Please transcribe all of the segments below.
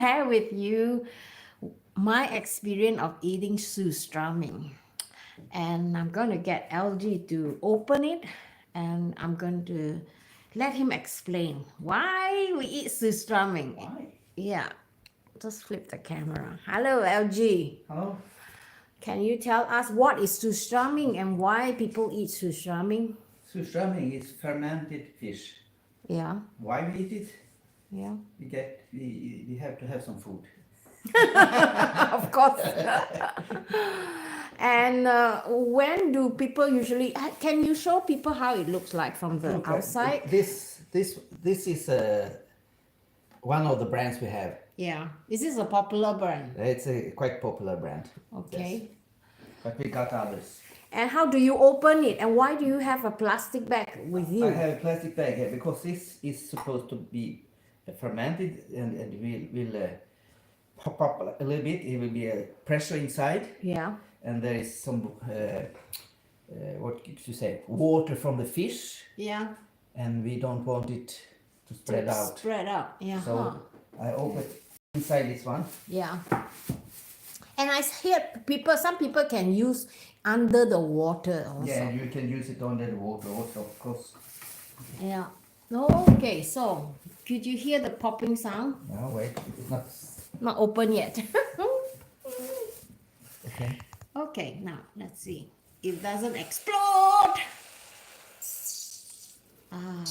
share with you my experience of eating Surströmming. And I'm going to get LG to open it and I'm going to let him explain why we eat Surströmming. Why? Yeah, just flip the camera. Hello, LG. Hello? Can you tell us what is Surströmming and why people eat Surströmming? Surströmming is fermented fish. Yeah, Why we eat it? yeah. We have to have some food. Of course. And when do people usually? Can you show people how it looks like from the Okay. outside? This is one of the brands we have. Yeah. Is this a popular brand? It's a quite popular brand. Okay. Yes. But we got others. And how do you open it? And why do you have a plastic bag with you? I have a plastic bag here because this is supposed to be fermented and will pop up a little bit. It will be a pressure inside. Yeah. And there is some what could you say, water from the fish, Yeah. and we don't want it to spread out. Spread out. Yeah. So I open inside this one. Yeah. And I hear some people can use under the water also. Yeah, you can use it under the water also, of course. Yeah. Okay, so could you hear the popping sound? No, wait, it's not. Not open yet. Okay. Okay, now let's see. It doesn't explode. Ah.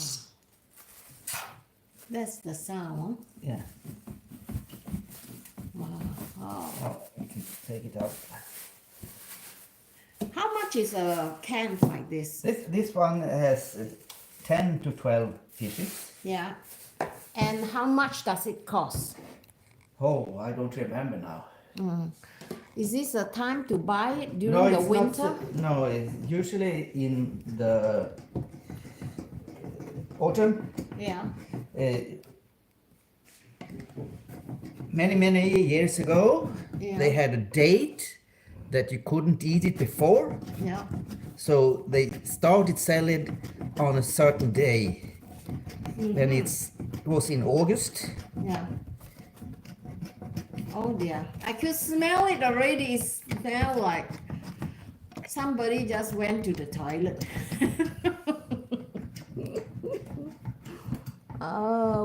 That's the sound. Yeah. Wow. Oh. Now you can take it out. How much is a can like this? This one has 10 to 12 fishes. Yeah. And how much does it cost? Oh, I don't remember now. Is this a time to buy it during No, the it's winter? not. No, it's usually in the autumn. Yeah. Many years ago, Yeah. they had a date that you couldn't eat it before, Yeah. so they started selling on a certain day. And it was in August. Yeah. Oh dear. I could smell it already. It smells like somebody just went to the toilet.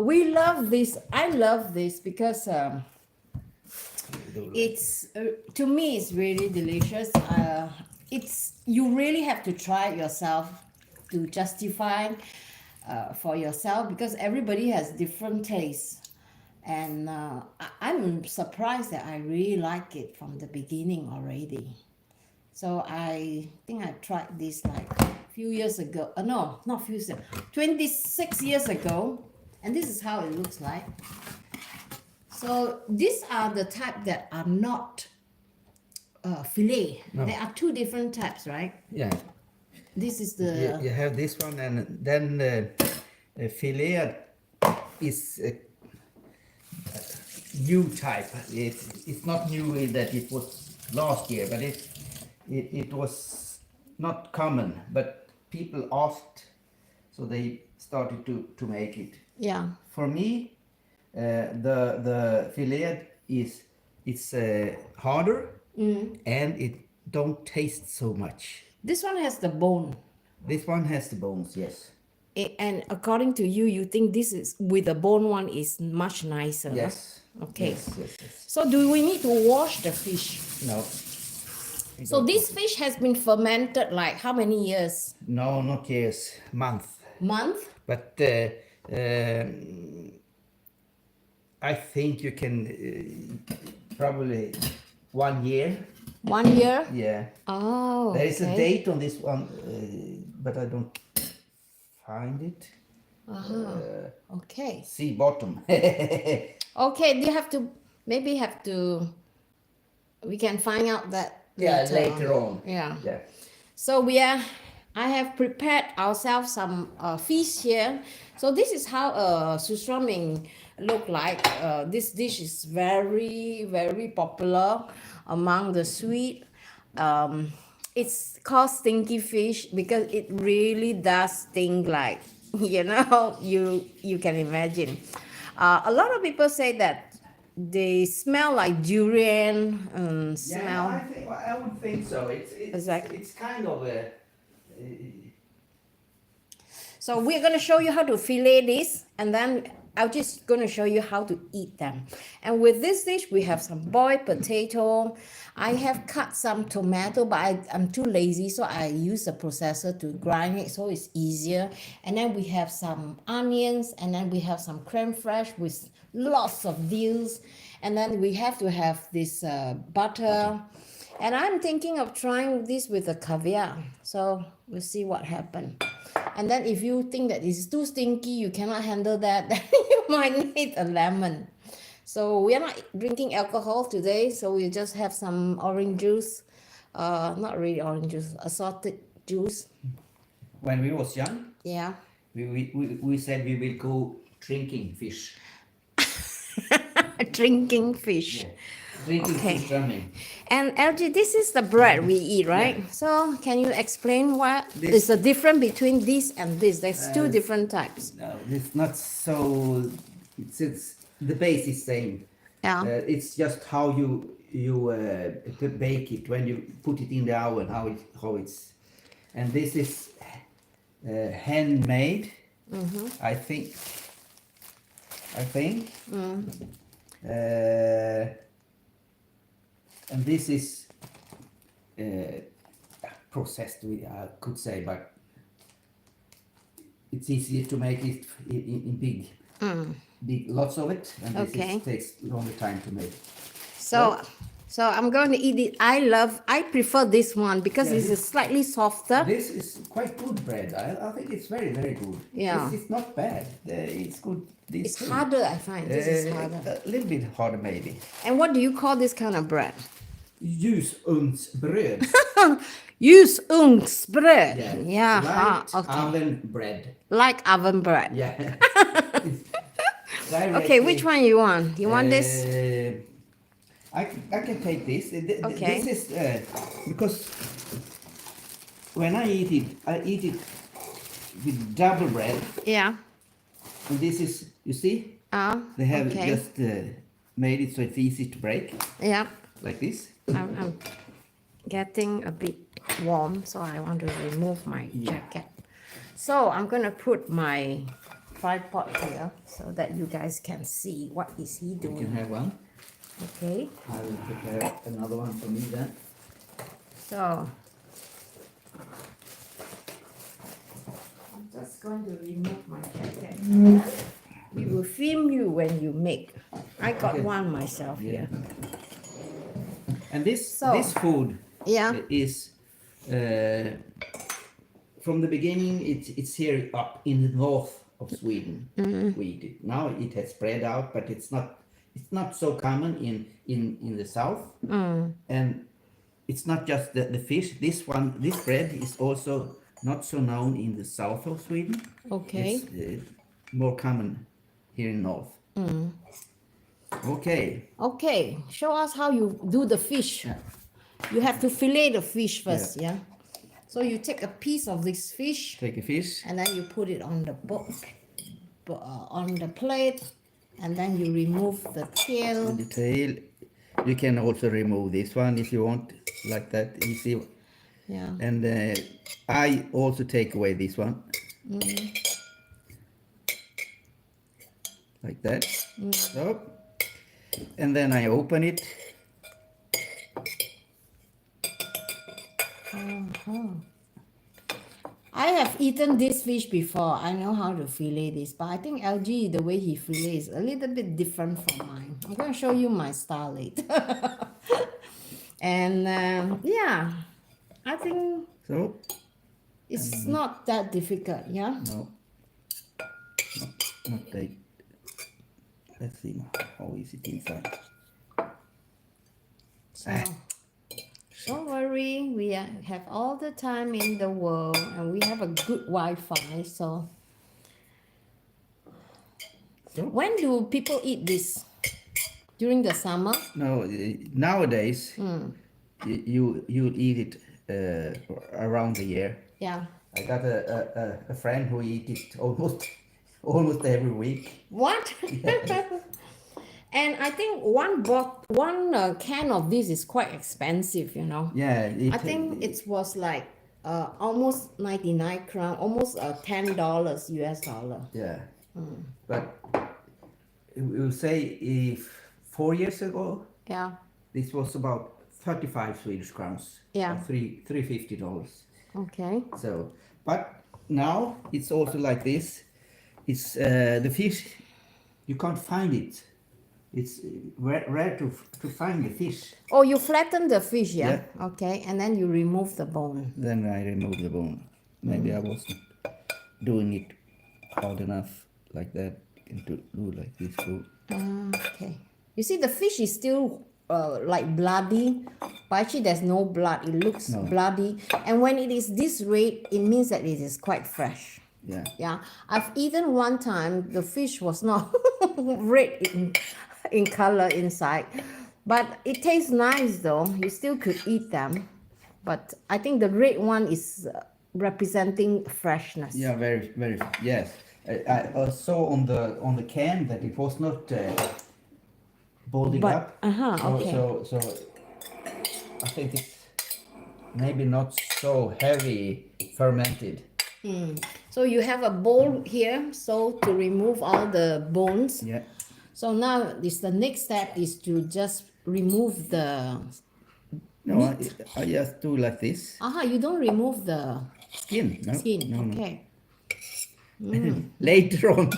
We love this. I love this because it's to me it's really delicious. You really have to try it yourself to justify for yourself because everybody has different tastes. And I'm surprised that I really like it from the beginning already. So I think I tried this like a few years ago. No, not few years, 26 years ago. And this is how it looks like. So these are the type that are not fillet. No. There are two different types, right? Yeah. This is the... You have this one, and then the fillet is a new type. It's not new in that it was last year, but it was not common. But people asked, so they started to make it. Yeah. For me, the fillet it's harder and it don't taste so much. This one has the bone. This one has the bones, yes. And according to you, you think this is with the bone one is much nicer? huh? Yes. Okay. Yes. So do we need to wash the fish? No. So this fish has been fermented like how many years? No, not years, month. Month? But I think you can probably 1 year. 1 year? Yeah. Oh, There is a okay. date on this one, but I don't find it. Okay. See bottom. Okay, you have to, maybe have to, we can find out that Yeah, later on. Yeah. Yeah. So I have prepared ourselves some fish here. So this is how Surströmming look like. This dish is very popular among the Swede. It's called stinky fish because it really does stink like, you can imagine. A lot of people say that they smell like durian smell. Yeah, I would think so. Exactly. It's kind of a. So we're going to show you how to fillet this, and then I'm just going to show you how to eat them. And with this dish, we have some boiled potato. I have cut some tomato, but I'm too lazy, so I use the processor to grind it, so it's easier. And then we have some onions, and then we have some creme fraiche with lots of deals. And then we have to have this butter. And I'm thinking of trying this with a caviar. So we'll see what happens. And then if you think that it's too stinky, you cannot handle that, then you might need a lemon. So we are not drinking alcohol today, so we just have some orange juice. Not really orange juice, assorted juice. When we was young, Yeah. we said we will go drinking fish. Drinking fish. Yeah. Drinking Okay. Surströmming. And LG, this is the bread we eat, right? Yeah. So can you explain what This- is the difference between this and this? There's two different types. No, it's not so. It's the base is same. Yeah. It's just how you to bake it when you put it in the oven. How it's, and this is handmade. I think. And this is processed, I could say, but it's easier to make it in big lots of it, and this Okay. takes longer time to make. So I'm going to eat it. I prefer this one because Yeah, it's slightly softer. This is quite good bread. I think it's very, very good. Yeah. This is not bad. It's good. This It's too. harder, I find. This is harder. A little bit harder maybe. And what do you call this kind of bread? Ljusugnsbröd. Ljusugnsbröd. Yeah. Yeah. Light Okay. oven bread. Like oven bread. Yeah. Okay, which one you want? You want this? I can take this. Okay. This is because when I eat it with double bread. Yeah. And this is, you see, they have okay. just made it so it's easy to break, Yeah. like this. I'm getting a bit warm, so I want to remove my jacket. So I'm gonna put my tripod here so that you guys can see what is he You doing. can have one. Okay. I will prepare another one for me then. So I'm just going to remove my jacket. We will film you when you make. I got Okay. one myself Yeah. here. And this So- this food Yeah. is from the beginning. It's here up in the north of Sweden. We eat it. Now it has spread out, but it's not so common in the south. And it's not just the fish. This bread is also not so known in the south of Sweden. Okay. It's more common here in north. Okay. Okay. Show us how you do the fish. Yeah. You have to fillet the fish first, yeah? So you take a piece of this fish Take a fish. and then you put it on the on the plate, and then you remove the tail. The tail. You can also remove this one if you want, like that, easy. Yeah. And I also take away this one, like that. So, and then I open it. I have eaten this fish before. I know how to fillet this, but I think LG, the way he fillets is a little bit different from mine. I'm going to show you my style later. And yeah, I think So, it's not that difficult, yeah? no, not that. Let's see now. How is it inside? So, don't worry, we have all the time in the world, and we have a good Wi-Fi. So, when do people eat this? During the summer? No, nowadays you eat it around the year. Yeah. I got a friend who eat it almost every week. What? And I think one can of this is quite expensive, you know. Yeah, I think it was like almost 99 crown, almost $10 US dollar. yeah. But you say if 4 years ago, Yeah, this was about 35 Swedish crowns. Yeah. $350. okay. So, but now it's also like this. It's the fish. You can't find it. It's rare to find the fish. Oh, you flatten the fish, yeah? Yeah. Okay, and then you remove the bone. Then I remove the bone. Maybe I wasn't doing it hard enough like that. You can do like this too. Okay. You see, the fish is still like bloody, but actually there's no blood. It looks bloody. And when it is this red, it means that it is quite fresh. Yeah. Yeah. I've eaten one time, the fish was not red in color inside. But it tastes nice though. You still could eat them. But I think the red one is representing freshness. Yeah, very. Yes, I saw on the can that it was not boiled But- up. okay. So I think it's maybe not so heavy fermented. So you have a bowl here, so to remove all the bones. Yeah. So now the next step is to just remove the No, I just do like this. you don't remove the Skin. No. skin. No. Okay. Later on,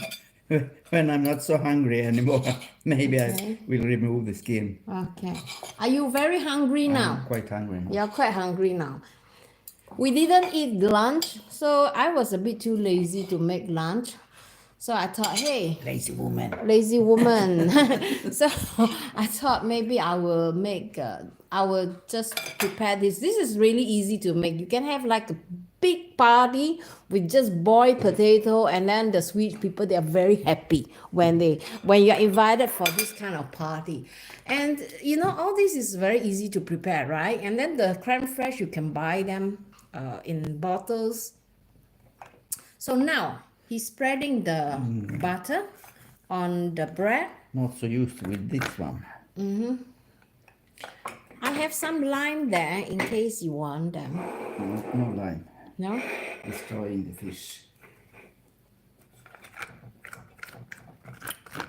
when I'm not so hungry anymore, maybe Okay. I will remove the skin. Okay. Are you very hungry now? I'm quite hungry now. You're quite hungry now. We didn't eat lunch, so I was a bit too lazy to make lunch. So I thought, hey, Lazy woman. lazy woman. So I thought maybe I will just prepare this. This is really easy to make. You can have like a big party with just boiled potato, and then the Swedish people, they are very happy when you're invited for this kind of party. And you know, all this is very easy to prepare, right? And then the creme fraiche, you can buy them in bottles. So now he's spreading the butter on the bread. Not so used with this one. I have some lime there in case you want them. No lime. No? Destroying the fish.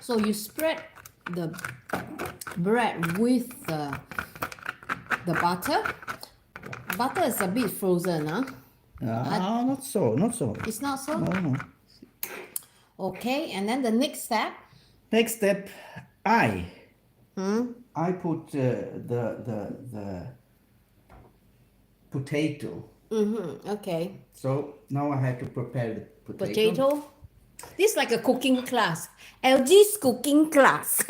So you spread the bread with the butter. Butter is a bit frozen, huh? Not so. It's not so? No. Okay, and then the next step. Next step, I put the potato. Okay. So now I have to prepare the potato. Potato. This is like a cooking class. LG's cooking class.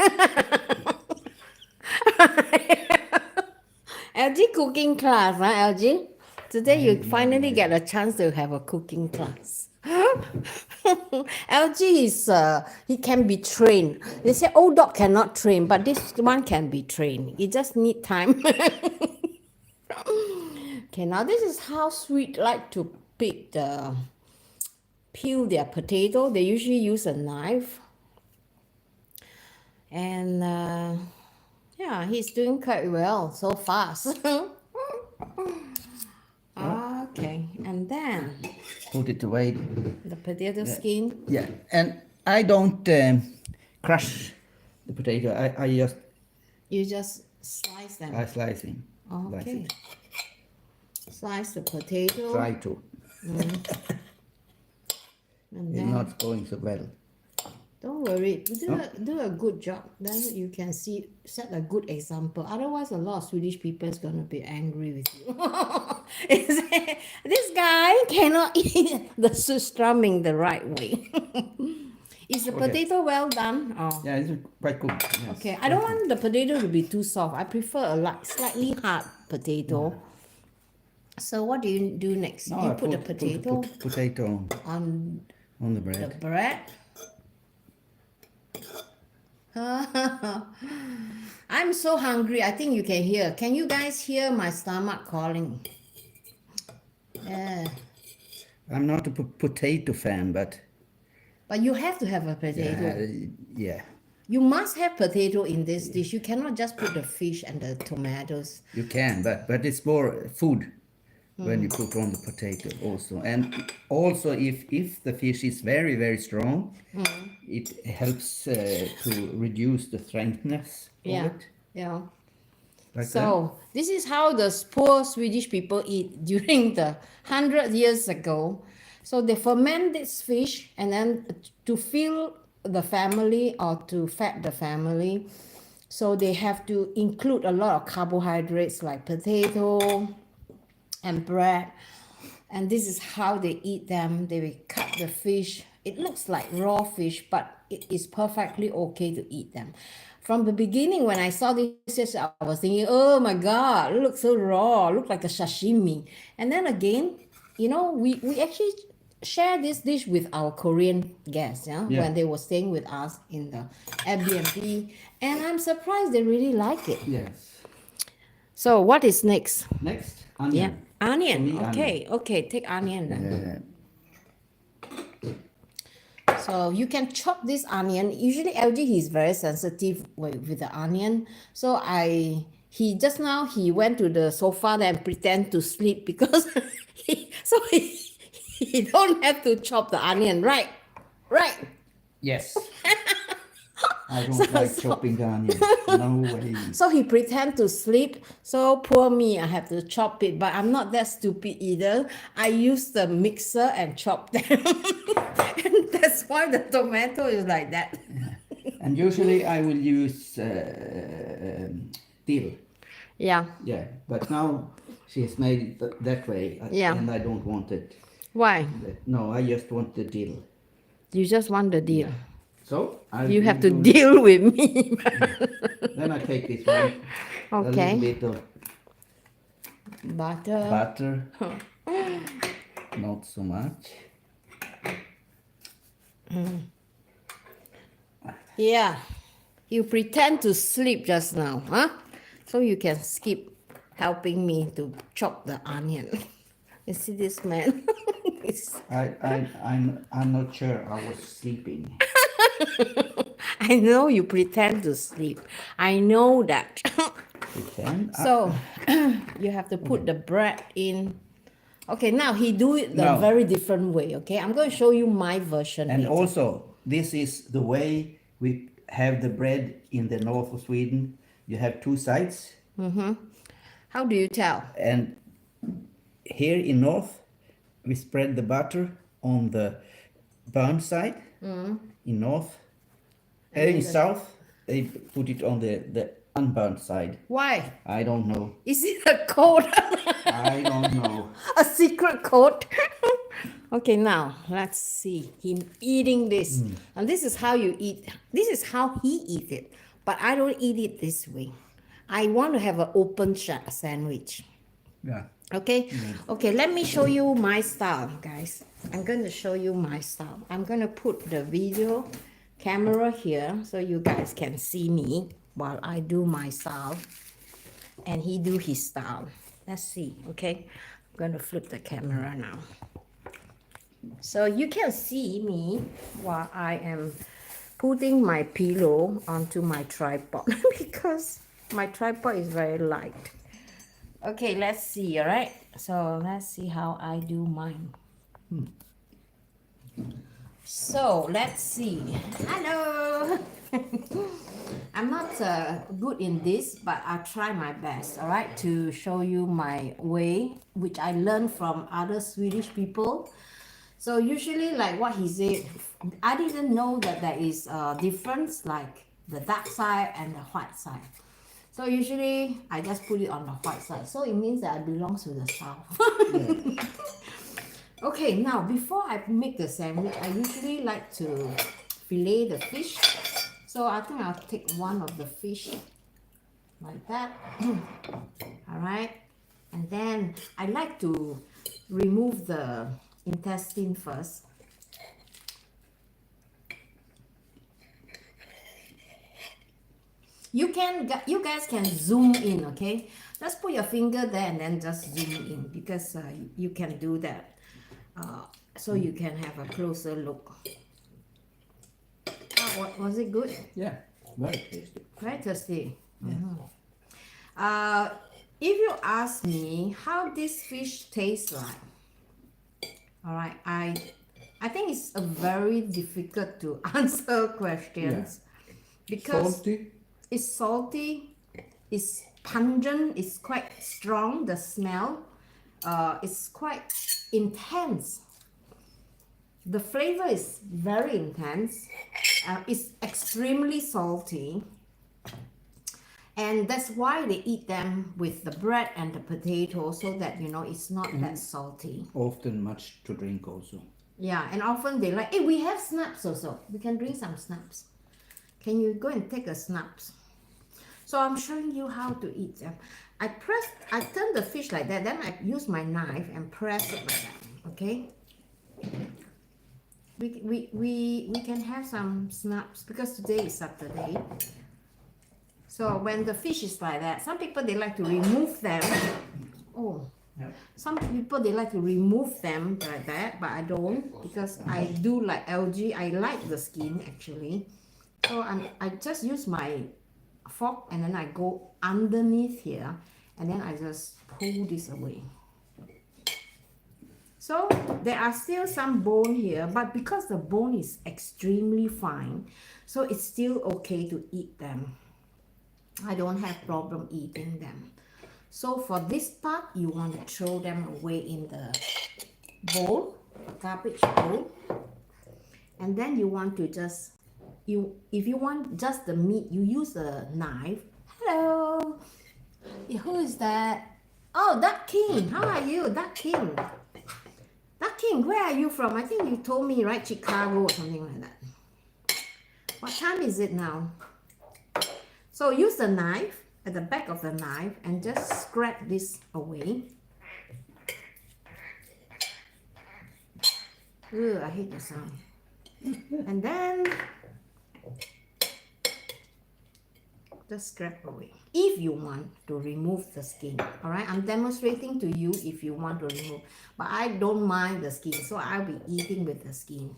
LG cooking class, right, LG? Today you finally get a chance to have a cooking class. LG is, he can be trained. They say old dog cannot train, but this one can be trained. You just need time. Okay, now this is how Swedes like to peel their potato. They usually use a knife. And yeah, he's doing quite well so fast. Okay, and then Put it away. the potato skin. Yeah, and I don't crush the potato. I just You just slice them. slicing. Like Okay. it. Slice the potato. Try to. And It's then, not going so well. don't worry, do a good job. Then you can set a good example. Otherwise, a lot of Swedish people is gonna be angry with you. This guy cannot eat the Surströmming the right way. Is the potato well done? Oh. Yeah, it's quite good. Yes. Okay, I don't want the potato to be too soft. I prefer a slightly hard potato. So what do you do next? No, You I put the potato potato on on the the bread. bread. I'm so hungry. I think you can hear. Can you guys hear my stomach calling? Yeah. I'm not a potato fan, but But you have to have a potato. yeah. You must have potato in this dish. You cannot just put the fish and the tomatoes. You can, but it's more food when Hmm. you put on the potato also. And also if the fish is very, very strong, it helps to reduce the strengthness of Yeah, it. yeah. Like that. So this is how the poor Swedish people eat during the 100 years ago. So they ferment this fish, and then to fill the family or to feed the family, so they have to include a lot of carbohydrates like potato and bread. And this is how they eat them. They will cut the fish. It looks like raw fish, but it is perfectly okay to eat them. From the beginning, when I saw this dish, I was thinking, oh my God, it looks so raw, look like a sashimi. And then again, we actually share this dish with our Korean guests, Yeah. when they were staying with us in the Airbnb. And I'm surprised they really like it. Yes. So what is next? Next, Yeah, onion. onion. For me, Okay, okay, take onion then. Uh, So you can chop this onion. Usually LG he's very sensitive with the onion. So he went to the sofa and pretend to sleep because he don't have to chop the onion, right? Right. yes. I don't like chopping the onion. No way. So he pretend to sleep. So poor me, I have to chop it. But I'm not that stupid either. I use the mixer and chop them. And that's why the tomato is like that. And usually I will use dill. Yeah. Yeah, but now she has made it that way, Yeah. and I don't want it. Why? No, I just want the dill. You just want the deal. So You have to deal with me. Then I take this one. A Okay. little bit of Butter. butter. Not so much. Yeah. You pretend to sleep just now, huh? So you can skip helping me to chop the onion. You see this man? I'm not sure I was sleeping. I know you pretend to sleep. I know that. Pretend. So you have to put the bread in. Okay, now he do it the No. very different way. Okay, I'm going to show you my version. And later. also, this is the way we have the bread in the north of Sweden. You have two sides, How do you tell? and here in north, we spread the butter on the burnt side. In north, in south, they put it on the unburnt side. Why? I don't know. Is it a code? I don't know. A secret code? Okay, now let's see him eating this. And this is how you eat. This is how he eat it. But I don't eat it this way. I want to have an open sandwich. Yeah. Okay? Okay, let me show you my style, guys. I'm going to show you my style. I'm going to put the video camera here so you guys can see me while I do my style and he do his style. Let's see, okay? I'm going to flip the camera now. So you can see me while I am putting my pillow onto my tripod because my tripod is very light. Okay, let's see, all right? So let's see how I do mine. So let's see. Hello. I'm not good in this, but I'll try my best, all right, to show you my way, which I learned from other Swedish people. So usually, like what he said, I didn't know that there is a difference, like the dark side and the white side. So usually, I just put it on the white side. So it means that I belong to the south. Okay, now before I make the sandwich, I usually like to fillet the fish. So I think I'll take one of the fish like that. All right, and then I like to remove the intestine first. You guys can zoom in, okay? Just put your finger there and then just zoom in because you can do that. So you can have a closer look. Was it good? Yeah. Very tasty. Very tasty. Yeah. If you ask me how this fish tastes like, all right, I think it's a very difficult to answer questions because Salty. it's salty, it's pungent, it's quite strong. The smell, it's quite intense. The flavor is very intense. It's extremely salty. And that's why they eat them with the bread and the potato so that, you know, it's not that salty. Often much to drink also. Yeah, and often they like, hey, we have snaps also. We can drink some snaps. Can you go and take a snaps? So I'm showing you how to eat them. I turn the fish like that, then I use my knife and press it like that, okay? We can have some snaps because today is Saturday. So when the fish is like that, some people they like to remove them. Oh, Yep. some people they like to remove them like that, but I don't because I do like algae. I like the skin actually. So I just use my fork and then I go underneath here and then I just pull this away. So there are still some bone here, but because the bone is extremely fine, so it's still okay to eat them. I don't have problem eating them. So for this part, you want to throw them away in the bowl, garbage bowl. And then you want to just, if you want just the meat, you use a knife. Hello, who is that? Oh, Duck King, how are you, Duck King? Duck King, where are you from? I think you told me, right, Chicago or something like that. What time is it now? So use the knife at the back of the knife and just scrape this away. Ugh, I hate the sound. And then just scrape away. If you want to remove the skin, all right? I'm demonstrating to you if you want to remove, but I don't mind the skin, so I'll be eating with the skin.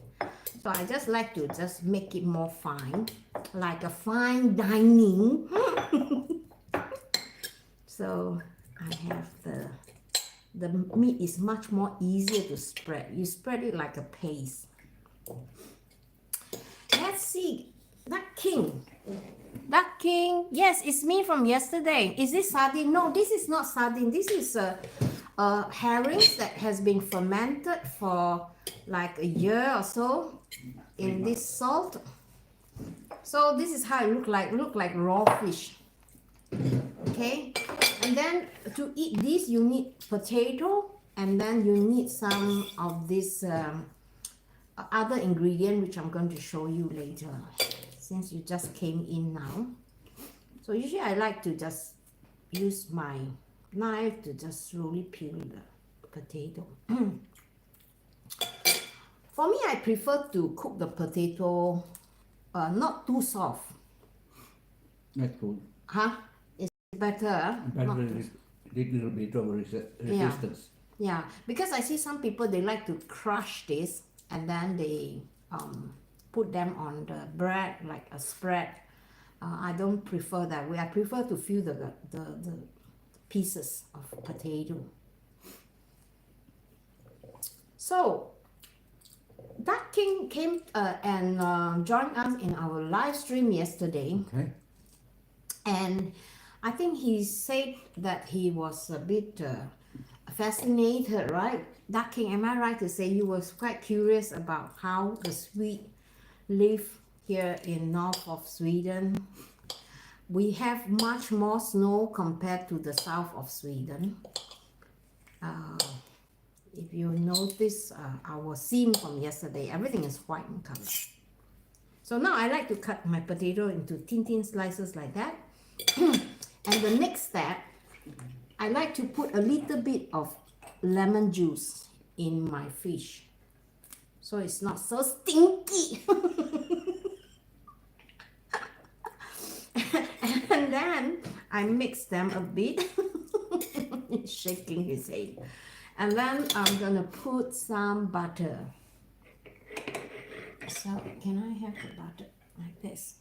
So I just like to just make it more fine, like a fine dining. So I have the meat is much more easier to spread. You spread it like a paste. Let's see, Duck King. Duck King, yes, it's me from yesterday. Is this sardine? No, this is not sardine. This is herrings that has been fermented for like a year or so in this salt. So this is how it look like raw fish. Okay, and then to eat this you need potato and then you need some of this other ingredient which I'm going to show you later since you just came in now. So usually I like to just use my knife to just slowly peel the potato. For me, I prefer to cook the potato not too soft. That's good. Huh? It's better. But not a too- little bit of resistance. Yeah, because I see some people they like to crush this and then they put them on the bread like a spread. I don't prefer that way. I prefer to feel the pieces of potato. So Duck King came and joined us in our live stream yesterday. Okay. And I think he said that he was a bit fascinated, right? Duck King, am I right to say you was quite curious about how the Swedes live here in north of Sweden? We have much more snow compared to the south of Sweden. If you notice our scene from yesterday, everything is white in color. So now I like to cut my potato into thin slices like that. And the next step, I like to put a little bit of lemon juice in my fish. So it's not so stinky. And then I mix them a bit. He's shaking his head. And then I'm gonna put some butter. So can I have the butter like this?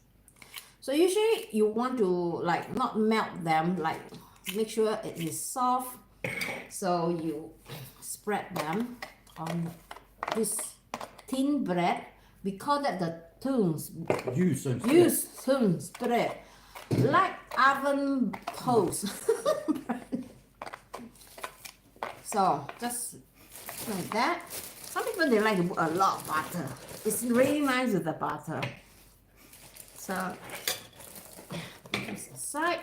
So usually you want to like not melt them, like make sure it is soft. So you spread them on this thin bread. We call that the bread, like oven toast. So just like that. Some people they like to put a lot of butter. It's really nice with the butter. So just aside.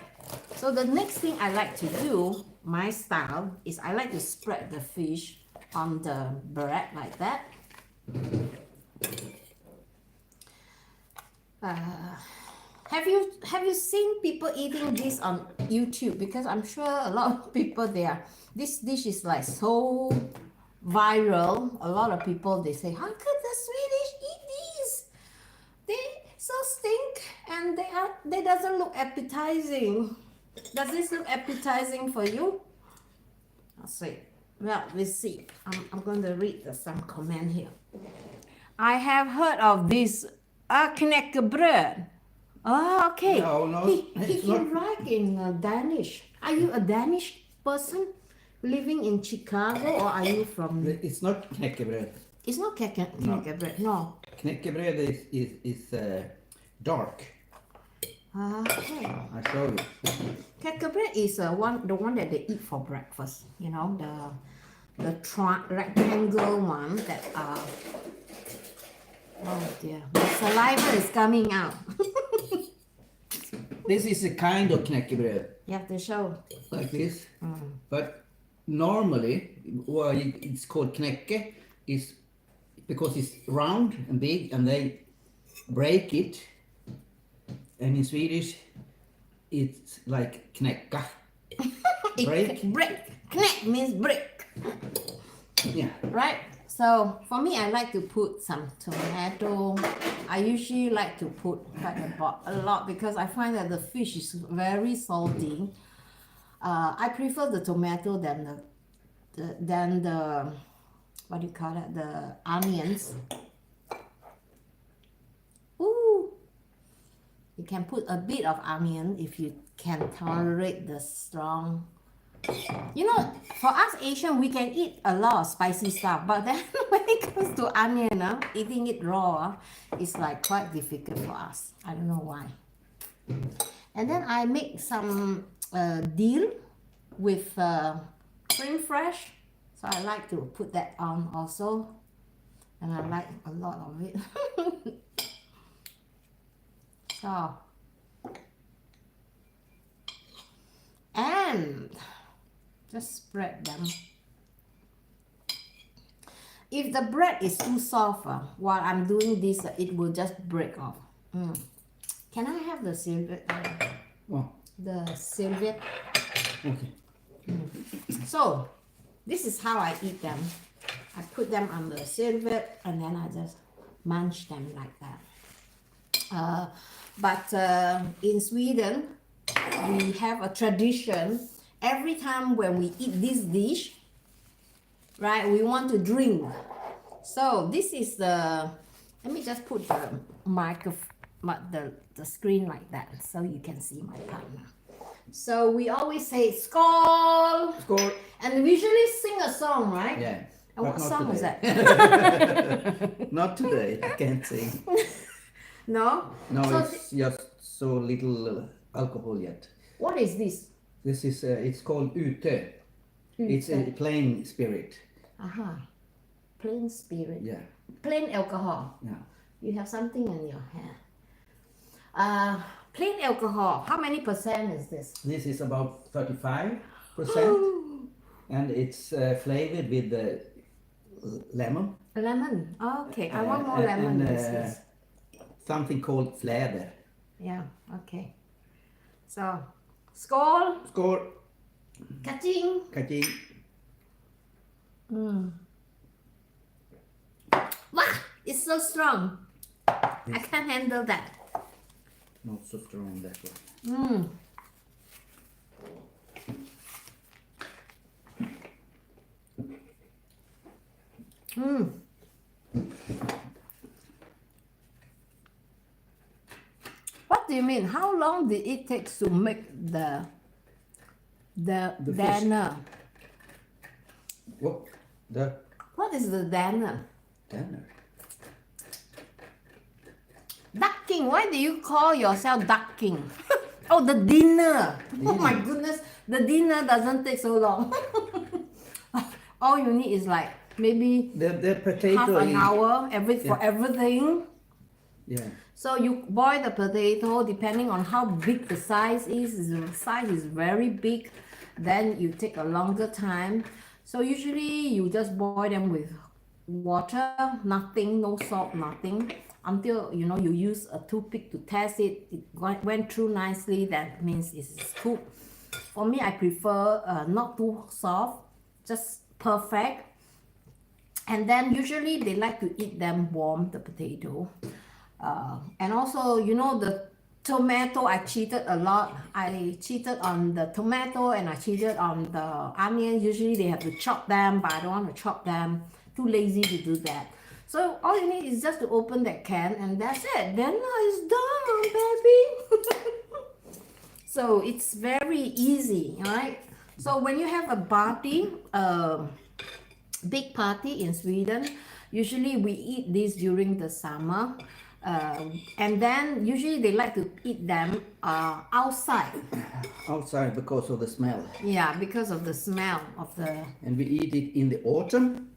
So the next thing I like to do, my style, is I like to spread the fish on the bread like that. Have you seen people eating this on YouTube? Because I'm sure a lot of people there. This dish is like so viral. A lot of people they say, how could the Swedish eat these? They so stink and they doesn't look appetizing. Does this look appetizing for you? I'll see. Well, let's see. I'm going to read some comment here. I have heard of this knäckebröd. Oh, okay. No, He it's can not. write in Danish. Are you a Danish person living in Chicago, or are you from? It's not knäckebröd. It's not knäckebröd. No. Knäckebröd is dark. Okay. I show you. Knäckebröd is the one that they eat for breakfast. You know, the rectangle one that oh dear, my saliva is coming out. This is a kind of knäckebröd, You have to show. like this. But normally, why it's called knäcke is because it's round and big, and they break it. And in Swedish, it's like knäcka. Break. Knäck means break. Yeah. Right? So for me, I like to put some tomato. I usually like to put quite a lot because I find that the fish is very salty. I prefer the tomato than the what do you call it? The onions. Ooh, you can put a bit of onion if you can tolerate the strong. You know, for us Asian, we can eat a lot of spicy stuff, but then when it comes to onion, eating it raw, it's like quite difficult for us. I don't know why. And then I make some dill with cream fresh, so I like to put that on also, and I like a lot of it. So, and just spread them. If the bread is too soft, while I'm doing this, it will just break off. Can I have the serviette? Oh, The serviette. okay. So, this is how I eat them. I put them on the serviette and then I just munch them like that. But in Sweden, we have a tradition. Every time when we eat this dish, right, we want to drink. So this is the, let me just put the screen like that so you can see my partner. So we always say skål, Skål. and we usually sing a song, right? Yeah. And what song was that? Not today. I can't sing. No? No, So it's just so little alcohol yet. what is this? This is it's called ute. It's a plain spirit. Plain spirit. Yeah. Plain alcohol. Yeah. You have something in your hand. Plain alcohol. How many percent is this? This is about 35%, and it's flavored with lemon. Lemon. Okay, I want more lemon. This. Something called fläder. Yeah. Okay. So, skål. Skål. Kaching. Kaching. Wow, it's so strong. I can't handle that. Not so strong that one. What do you mean? How long did it take to make the fish. dinner? What? The What is the dinner? dinner. Ducking. Why do you call yourself ducking? Oh, the dinner. Oh my goodness, the dinner doesn't take so long. All you need is like maybe The potato half an is, hour for Yeah. everything. yeah. So you boil the potato depending on how big the size is. If the size is very big, then you take a longer time. So usually you just boil them with water, nothing, no salt, nothing, until you know you use a toothpick to test it. It went through nicely. That means it's cooked. For me, I prefer not too soft, just perfect. And then usually they like to eat them warm, the potato. And also, you know, the tomato, I cheated a lot. I cheated on the tomato and I cheated on the onion. Usually they have to chop them, but I don't want to chop them. Too lazy to do that. So all you need is just to open that can and that's it. Then it's done, baby. So it's very easy, right? So when you have a party, big party in Sweden, usually we eat this during the summer. And then usually they like to eat them outside. Outside because of the smell. Yeah, because of the smell of the... And we eat it in the autumn.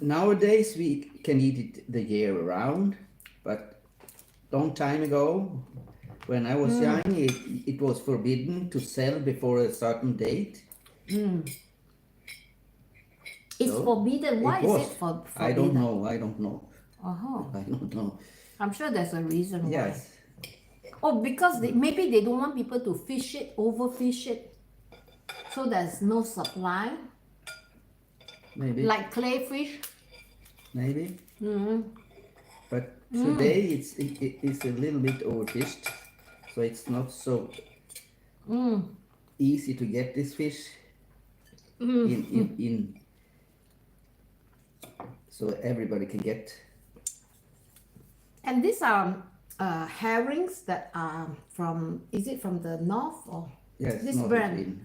Nowadays we can eat it the year around, but long time ago, when I was young, it was forbidden to sell before a certain date. It's So, forbidden. Why is it forbidden? I don't know. I don't know. Uh-huh. I don't know. I'm sure there's a reason why. Yes. Oh, because maybe they don't want people to fish it, overfish it. So there's no supply. Maybe. Like crayfish. Maybe. But today it's a little bit overfished, so it's not so easy to get this fish in so everybody can get. And these are herrings that are from, is it from the north or Yes, this not brand?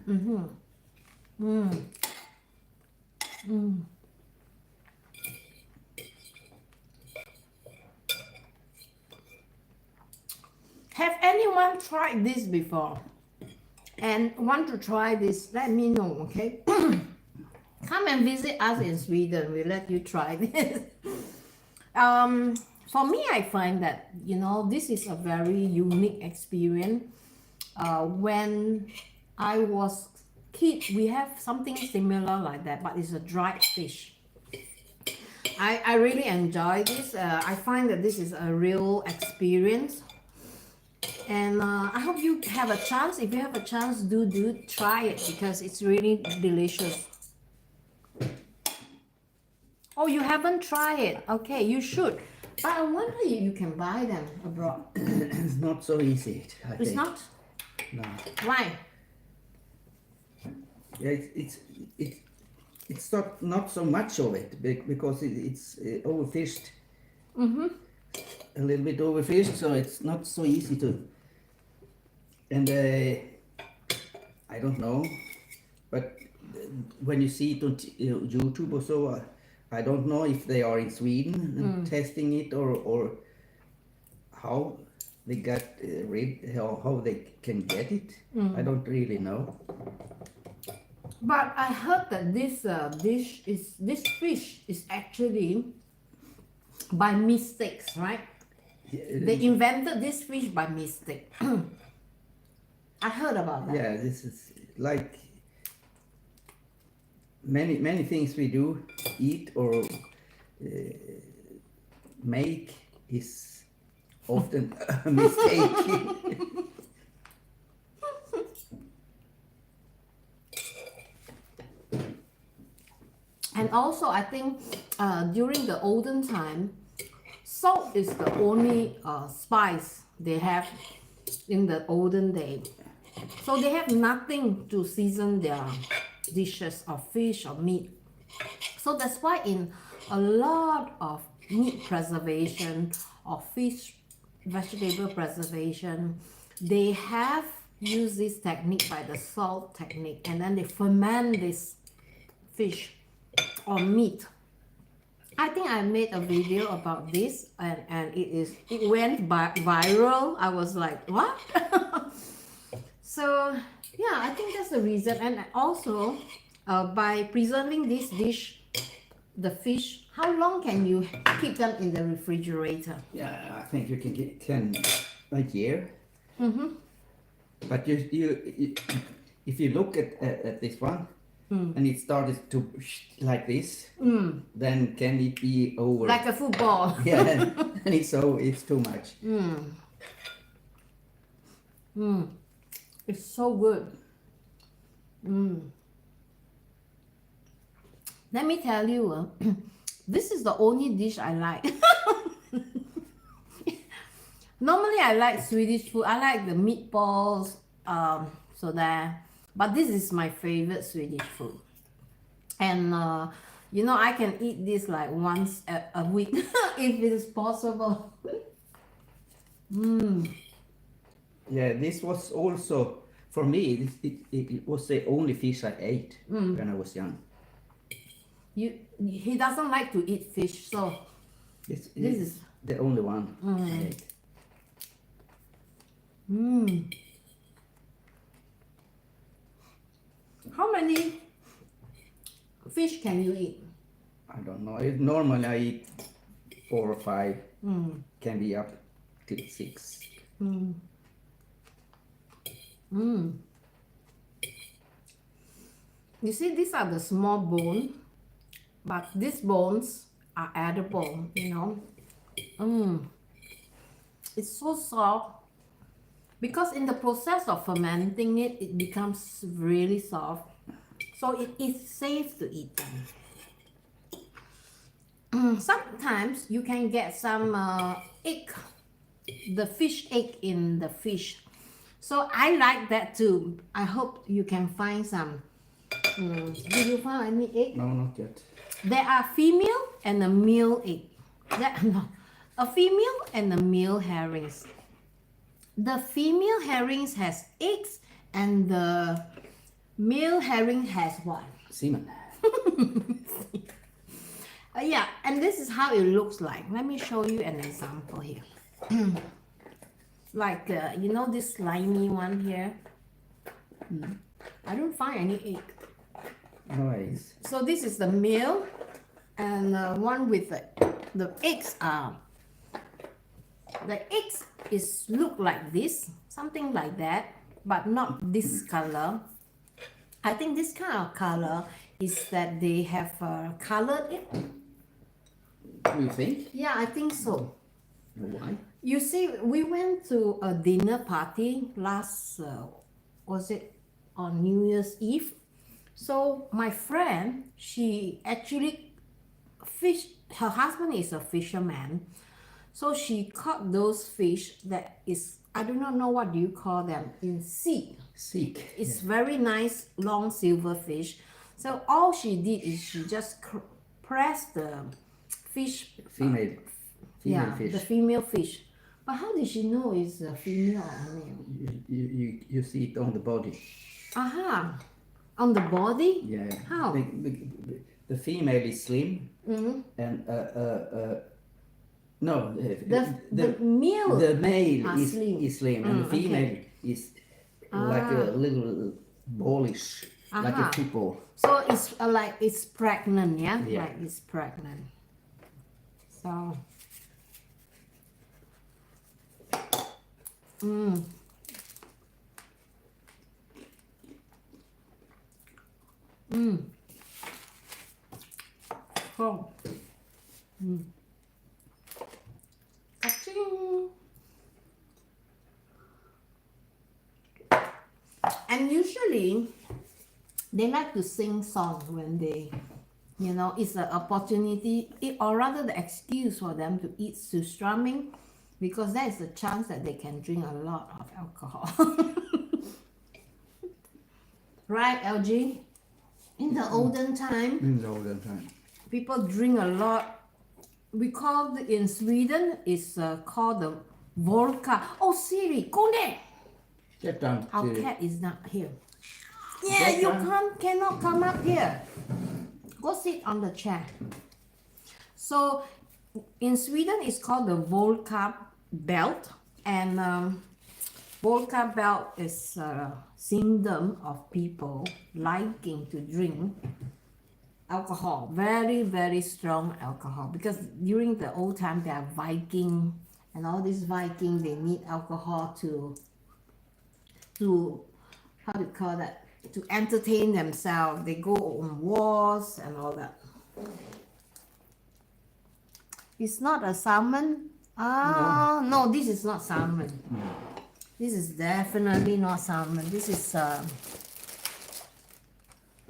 Have anyone tried this before and want to try this? Let me know, okay? Come and visit us in Sweden. We'll let you try this. For me, I find that, you know, this is a very unique experience. When I was kid, we have something similar like that, but it's a dried fish. I really enjoy this. I find that this is a real experience. And I hope you have a chance. If you have a chance, do try it because it's really delicious. Oh, you haven't tried it? Okay, you should. But I wonder if you can buy them abroad. It's not so easy. I It's think. not? No. Why? Yeah, it's not so much of it because it's overfished. A little bit overfished, so it's not so easy to. And I don't know, but when you see it on YouTube or so, I don't know if they are in Sweden and testing it or how they got how they can get it. I don't really know. But I heard that this fish is actually by mistakes, right? They invented this fish by mistake. I heard about that. Yeah, this is like many things we do, eat or make is often a mistake. And also, I think during the olden time, salt is the only spice they have in the olden day. So they have nothing to season their dishes of fish or meat. So that's why in a lot of meat preservation or fish vegetable preservation, they have used this technique by the salt technique, and then they ferment this fish or meat. I think I made a video about this, and it went viral. I was like, what? So yeah, I think that's the reason. And also by preserving this dish, the fish, how long can you keep them in the refrigerator? Yeah, I think you can get 10 a year. Mm-hmm. But you if you look at this one, and it started to like this, then can it be over? Like a football. Yeah, and it's too much. It's so good. Let me tell you, this is the only dish I like. Normally I like Swedish food. I like the meatballs, but this is my favorite Swedish food. And you know, I can eat this like once a week if it is possible. Yeah, this was also for me. It was the only fish I ate when I was young. He doesn't like to eat fish, so This this is is the only one I ate. How many fish can you eat? I don't know. Normally I eat 4 or 5. Can be up to 6. You see, these are the small bone, but these bones are edible, you know. It's so soft because in the process of fermenting it, it becomes really soft. So it is safe to eat them. Sometimes you can get some egg, the fish egg in the fish. So I like that too. I hope you can find some. Did you find any egg? No, not yet. There are female and a male egg. A female and a male herrings. The female herrings has eggs and the male herring has what? Semen. Yeah, and this is how it looks like. Let me show you an example here. Like, you know this slimy one here? I don't find any egg. Nice. So this is the male, and one with the eggs are, the eggs look like this, something like that, but not this color. I think this kind of color is that they have colored it. You think? Yeah, I think so. Why? You see, we went to a dinner party last, was it on New Year's Eve? So my friend, she actually her husband is a fisherman. So she caught those fish that is, I do not know what do you call them, in sea. Seek. It's very nice, long silver fish. So all she did is she just pressed the fish. Female fish. The female fish. But how did she know it's a female or male? You see it on the body. Aha. On the body? Yeah. How? The female is slim, and no, The male. the male are slim. is slim, and the female is like a little ballish, like a hippo. So it's like it's pregnant, yeah? Yeah. Like it's pregnant. So. Oh. Ka-ching. And usually they like to sing songs when they, you know, it's an opportunity, or rather the excuse for them to eat Surströmming, because there is a chance that they can drink a lot of alcohol. Right, LG? In the olden time, In the olden time. people drink a lot we call it in Sweden is called the vodka. Oh, Siri, go there. Sit down. Our Siri. cat is not here. Yeah, you cannot come up here. Go sit on the chair. So in Sweden it's called the vodka belt, and vodka belt is a symptom of people liking to drink alcohol, very very strong alcohol, because during the old time they are Viking, and all these Viking they need alcohol to how do you call that, to entertain themselves. They go on wars and all that. It's not a salmon. No, this is not salmon. This is definitely not salmon. This is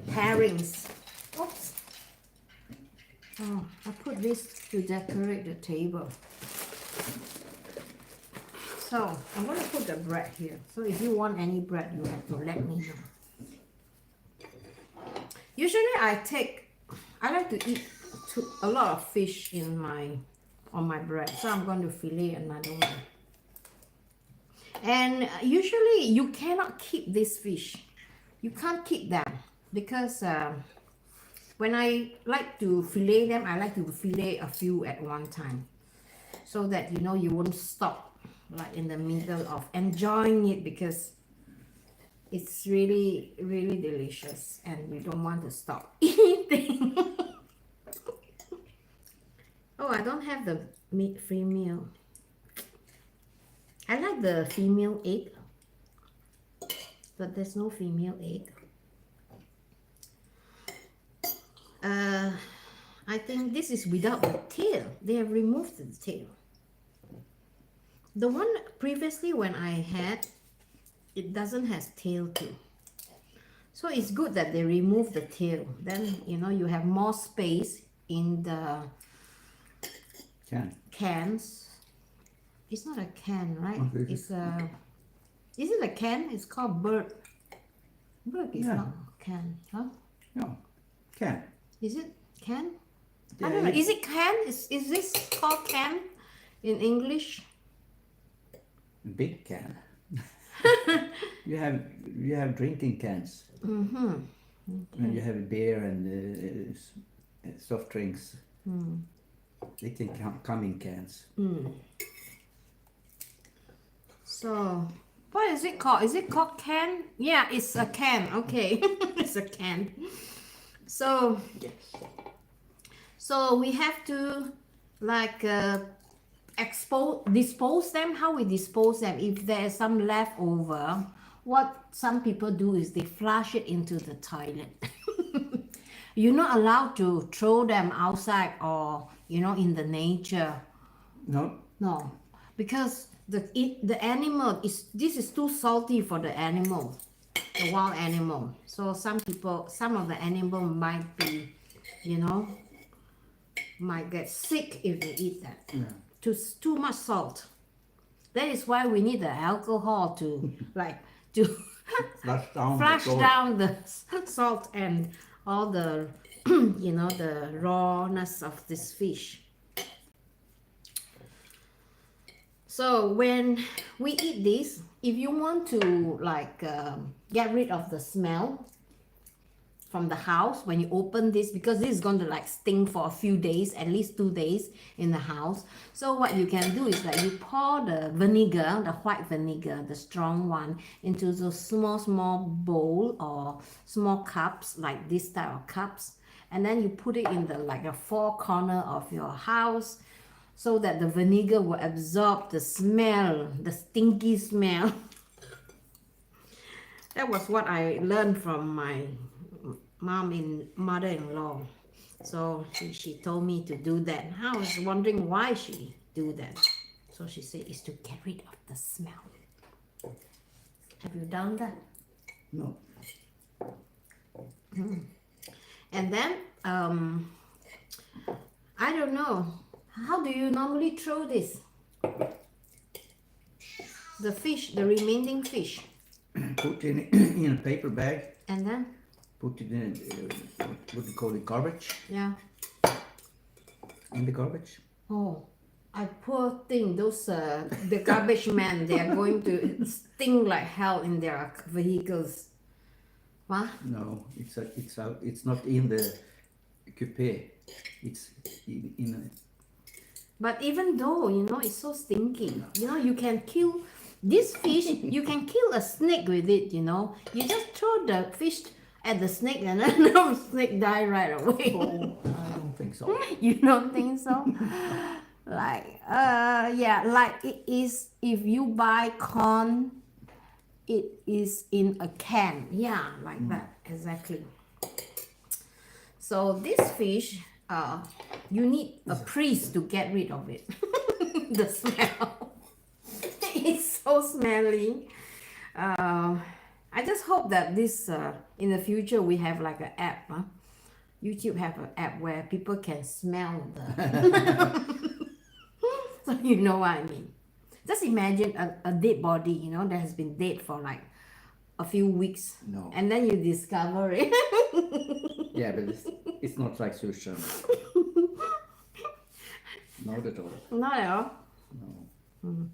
herrings. Oops. Oh, I put this to decorate the table. So I'm going to put the bread here. So if you want any bread, you have to let me know. Usually I like to eat a lot of fish on my bread. So I'm going to fillet another one. And usually you cannot keep this fish. You can't keep them because when I like to fillet them, I like to fillet a few at one time, so that you won't stop like in the middle of enjoying it, because it's really really delicious and you don't want to stop eating. Oh, I don't have the free meal. I like the female egg, but there's no female egg. I think this is without the tail. They have removed the tail. The one previously when I had, it doesn't have tail too. So it's good that they remove the tail. Then you have more space in the cans. It's not a can, right? It's a. Is it a can? It's called bird. Bird is not a can, huh? No, can. Is it can? Yeah, I don't know. Is it can? Is this called can in English? Big can. you have drinking cans. Mm-hmm. Okay. When you have beer and soft drinks, they can come in cans. So, what is it called? Is it called can? Yeah, it's a can. Okay, it's a can. So, so we have to like dispose them. How we dispose them? If there's some leftover, what some people do is they flush it into the toilet. You're not allowed to throw them outside or in the nature. No, because the animal this is too salty for the animal, the wild animal. So some of the animal might be, might get sick if they eat that. Yeah. Too much salt. That is why we need the alcohol to flush down the salt and all the the rawness of this fish. So when we eat this, if you want to get rid of the smell from the house when you open this, because this is going to stink for a few days, at least 2 days in the house. So what you can do is you pour the vinegar, the white vinegar, the strong one, into those small bowl or small cups, like this type of cups, and then you put it in the four corner of your house, so that the vinegar will absorb the smell, the stinky smell. That was what I learned from my mother-in-law. So she told me to do that. I was wondering why she do that. So she said it's to get rid of the smell. Have you done that? No. And then I don't know. How do you normally throw this? The fish, the remaining fish. Put it in a paper bag. And then? Put it in, what do you call it, garbage? Yeah. In the garbage. Oh, I poor thing. Those the garbage men. They are going to sting like hell in their vehicles. What? No, it's out. It's not in the coupe. It's in a, But even though, it's so stinky, you can kill this fish, you can kill a snake with it, You just throw the fish at the snake and then the snake die right away. oh, I don't think so. You don't think so? Like, yeah, like it is if you buy corn, it is in a can. Yeah, like that, exactly. So this fish, you need a priest to get rid of it. The smell. It's so smelly. I just hope that this in the future we have like an app. YouTube have an app where people can smell the. So you know what I mean. Just imagine a dead body, that has been dead for like a few weeks. No. And then you discover it. Yeah, but it's not like Surströmming. Not at all. Not at all. No.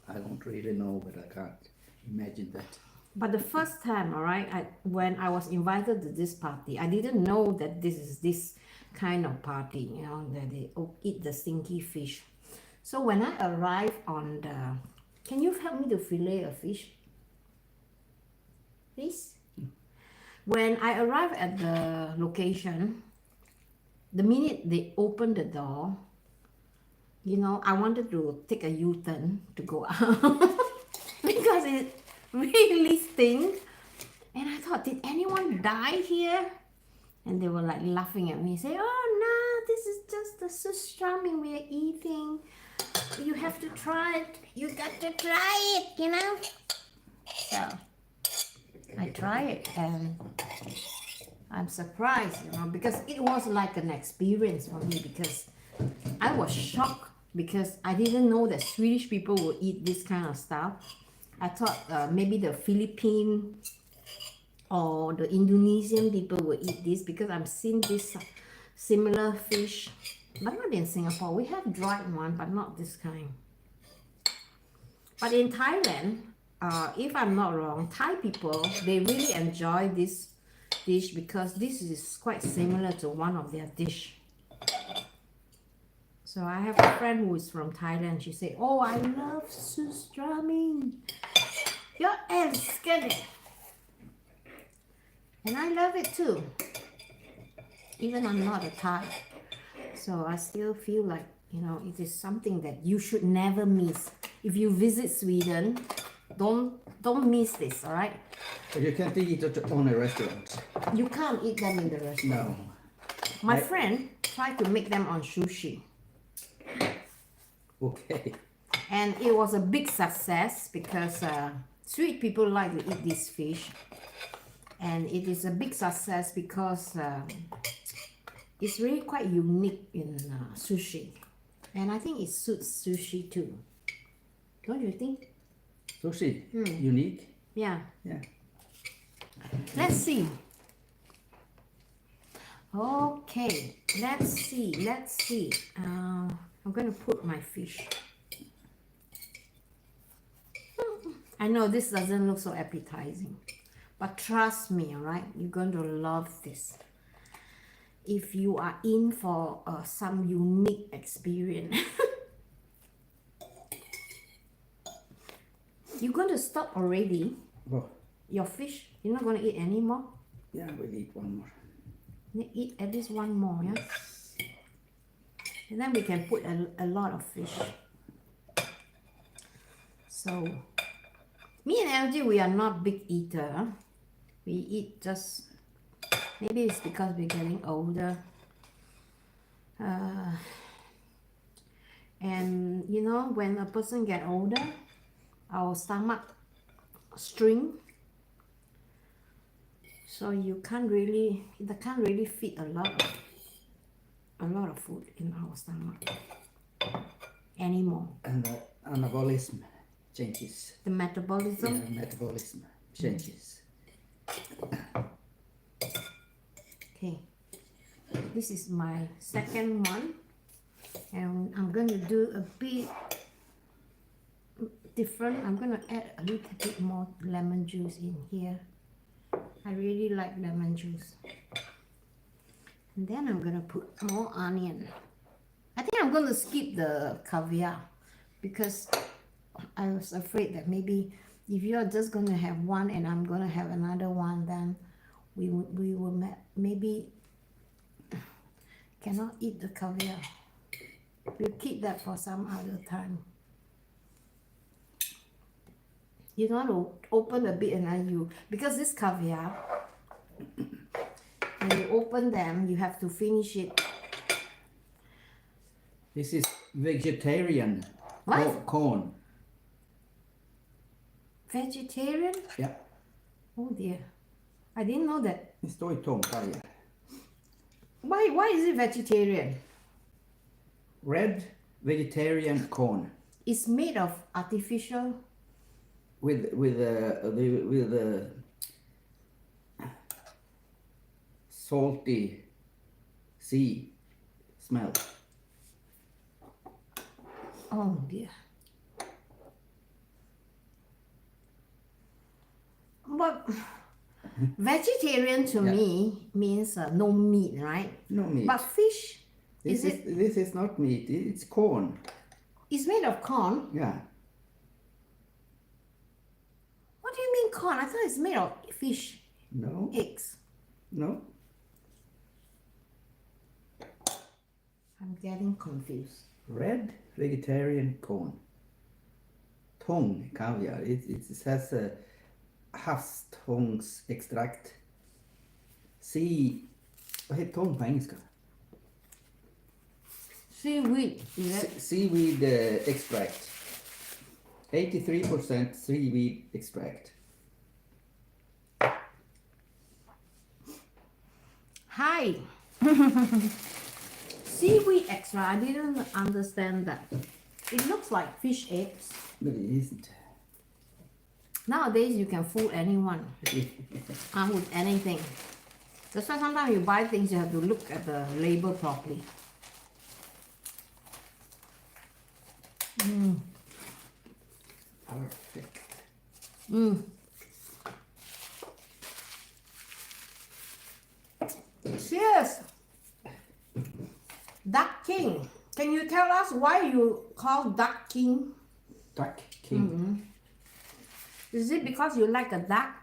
I don't really know, but I can't imagine that. But the first time, all right, when I was invited to this party, I didn't know that this is this kind of party, that they eat the stinky fish. So when I arrived on the, can you help me to fillet a fish, please? When I arrived at the location, the minute they opened the door, I wanted to take a U-turn to go out because it really stinks. And I thought, did anyone die here? And they were like laughing at me, say, "Oh no, this is just the surströmming we're eating. You have to try it. You got to try it, So I try it and I'm surprised, because it was like an experience for me because I was shocked because I didn't know that Swedish people would eat this kind of stuff. I thought maybe the Philippine or the Indonesian people would eat this because I've seen this similar fish, but not in Singapore. We have dried one, but not this kind. But in Thailand, if I'm not wrong, Thai people, they really enjoy this dish because this is quite similar to one of their dish. So I have a friend who is from Thailand. She said, "Oh, I love surströmming. Jag älskar det." And I love it too. Even I'm not a Thai. So I still feel like, it is something that you should never miss. If you visit Sweden, don't miss this, all right? But you can't eat it on a restaurant. You can't eat them in the restaurant. No. My friend tried to make them on sushi. Okay. And it was a big success because sweet people like to eat this fish. And it is a big success because it's really quite unique in sushi. And I think it suits sushi too. Don't you think? Sushi, unique. Yeah. Yeah. Let's see. Okay, let's see. I'm going to put my fish. I know this doesn't look so appetizing, but trust me, all right? You're going to love this. If you are in for some unique experience. You're going to stop already. Oh, Your fish, you're not going to eat anymore? yeah, we'll eat one more. You eat at least one more, yeah? And then we can put a lot of fish. So, me and LG, we are not big eater. We eat just, maybe it's because we're getting older. And when a person get older, our stomach shrink. So it can't really fit a lot of food in our stomach anymore. And the anabolism changes. The metabolism. Yeah, metabolism changes. Okay, this is my second one. And I'm going to do a bit different. I'm going to add a little bit more lemon juice in here. I really like lemon juice. And then I'm going to put more onion. I think I'm going to skip the caviar because I was afraid that maybe if you're just going to have one and I'm going to have another one, then we will maybe cannot eat the caviar. We'll keep that for some other time. You want to open a bit and then you, because this caviar, when you open them, you have to finish it. This is vegetarian What? corn. Vegetarian? Yeah. Oh dear. I didn't know that. Det står i tomkaja. Why is it vegetarian? Red vegetarian corn It's made of artificial. with salty sea smell. Oh dear. But vegetarian to Yeah. me means no meat, right? No meat. But fish, This is not meat. It's corn. it's made of corn. Yeah. What do you mean corn? I thought it's made of fish, No. eggs. No. I'm getting confused. Red vegetarian corn. Tång caviar. It has a havstångsextrakt. Vad heter tång på engelska? Seaweed, is it? Seaweed extract. 83% seaweed extract. Hi. Seaweed extra. I didn't understand that. It looks like fish eggs. But it isn't. Nowadays, you can fool anyone with anything. That's why sometimes you buy things, you have to look at the label properly. Perfect. Cheers! Duck King. Can you tell us why you call Duck King? Duck King. Is it because you like a duck?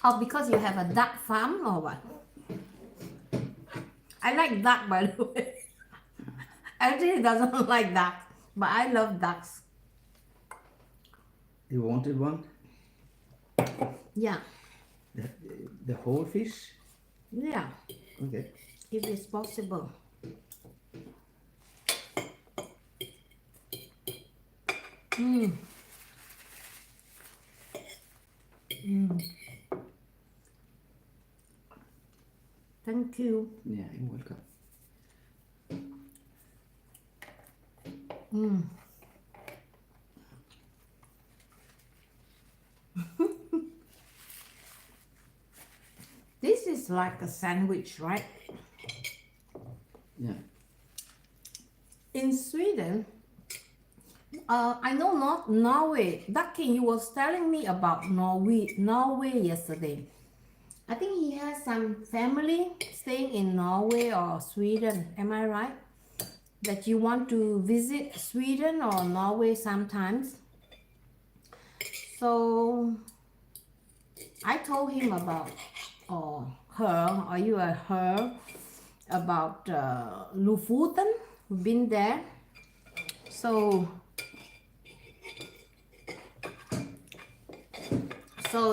Or because you have a duck farm or what? I like duck, by the way. Actually doesn't like duck, but I love ducks. You wanted one? Yeah, The whole fish? yeah, Okay. if it's possible. Thank you. Yeah, you're welcome. This is like a sandwich, right? Yeah. In Sweden, I know not Norway. Ducky, you was telling me about Norway yesterday. I think he has some family staying in Norway or Sweden. Am I right? That you want to visit Sweden or Norway sometimes. So I told him about, or her, are you a her, about Lofoten. We've been there. So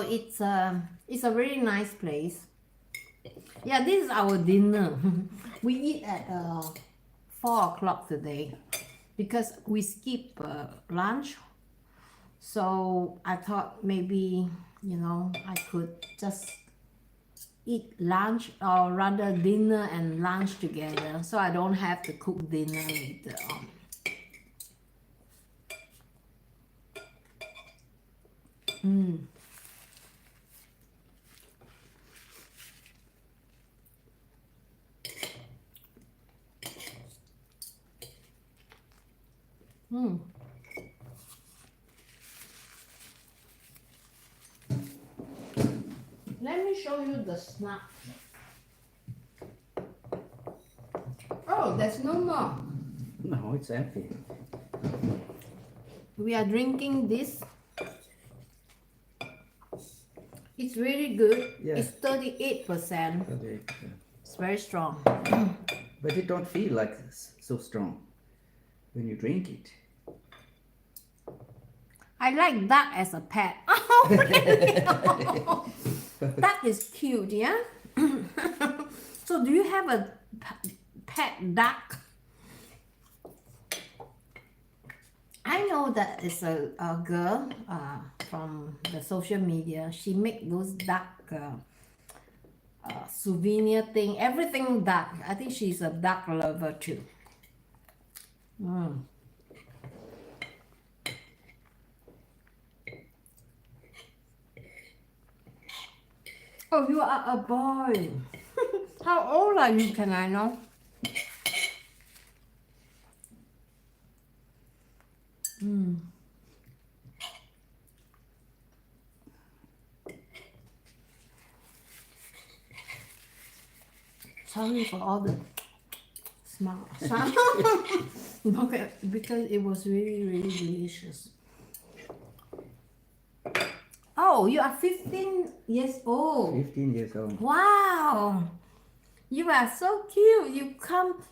it's a very nice place. Yeah, this is our dinner. We eat at 4 o'clock today because we skip lunch. So I thought maybe, I could just eat lunch, or rather dinner and lunch together, so I don't have to cook dinner later on. Mm. Let me show you the snack. Oh, there's no more. No, it's empty. We are drinking this. It's really good. Yeah. It's 38%. Okay. It's very strong. But it don't feel like so strong when you drink it. I like duck as a pet. Oh, really? That is cute, yeah? So do you have a pet duck? I know that it's a girl from the social media. She make those duck souvenir thing, everything duck. I think she's a duck lover too. Mm. Oh, you are a boy. How old are you, can I know? Mm. Sorry for all the smell. Okay, because it was really, really delicious. Oh, you are 15 years old. 15 years old. Wow. You are so cute.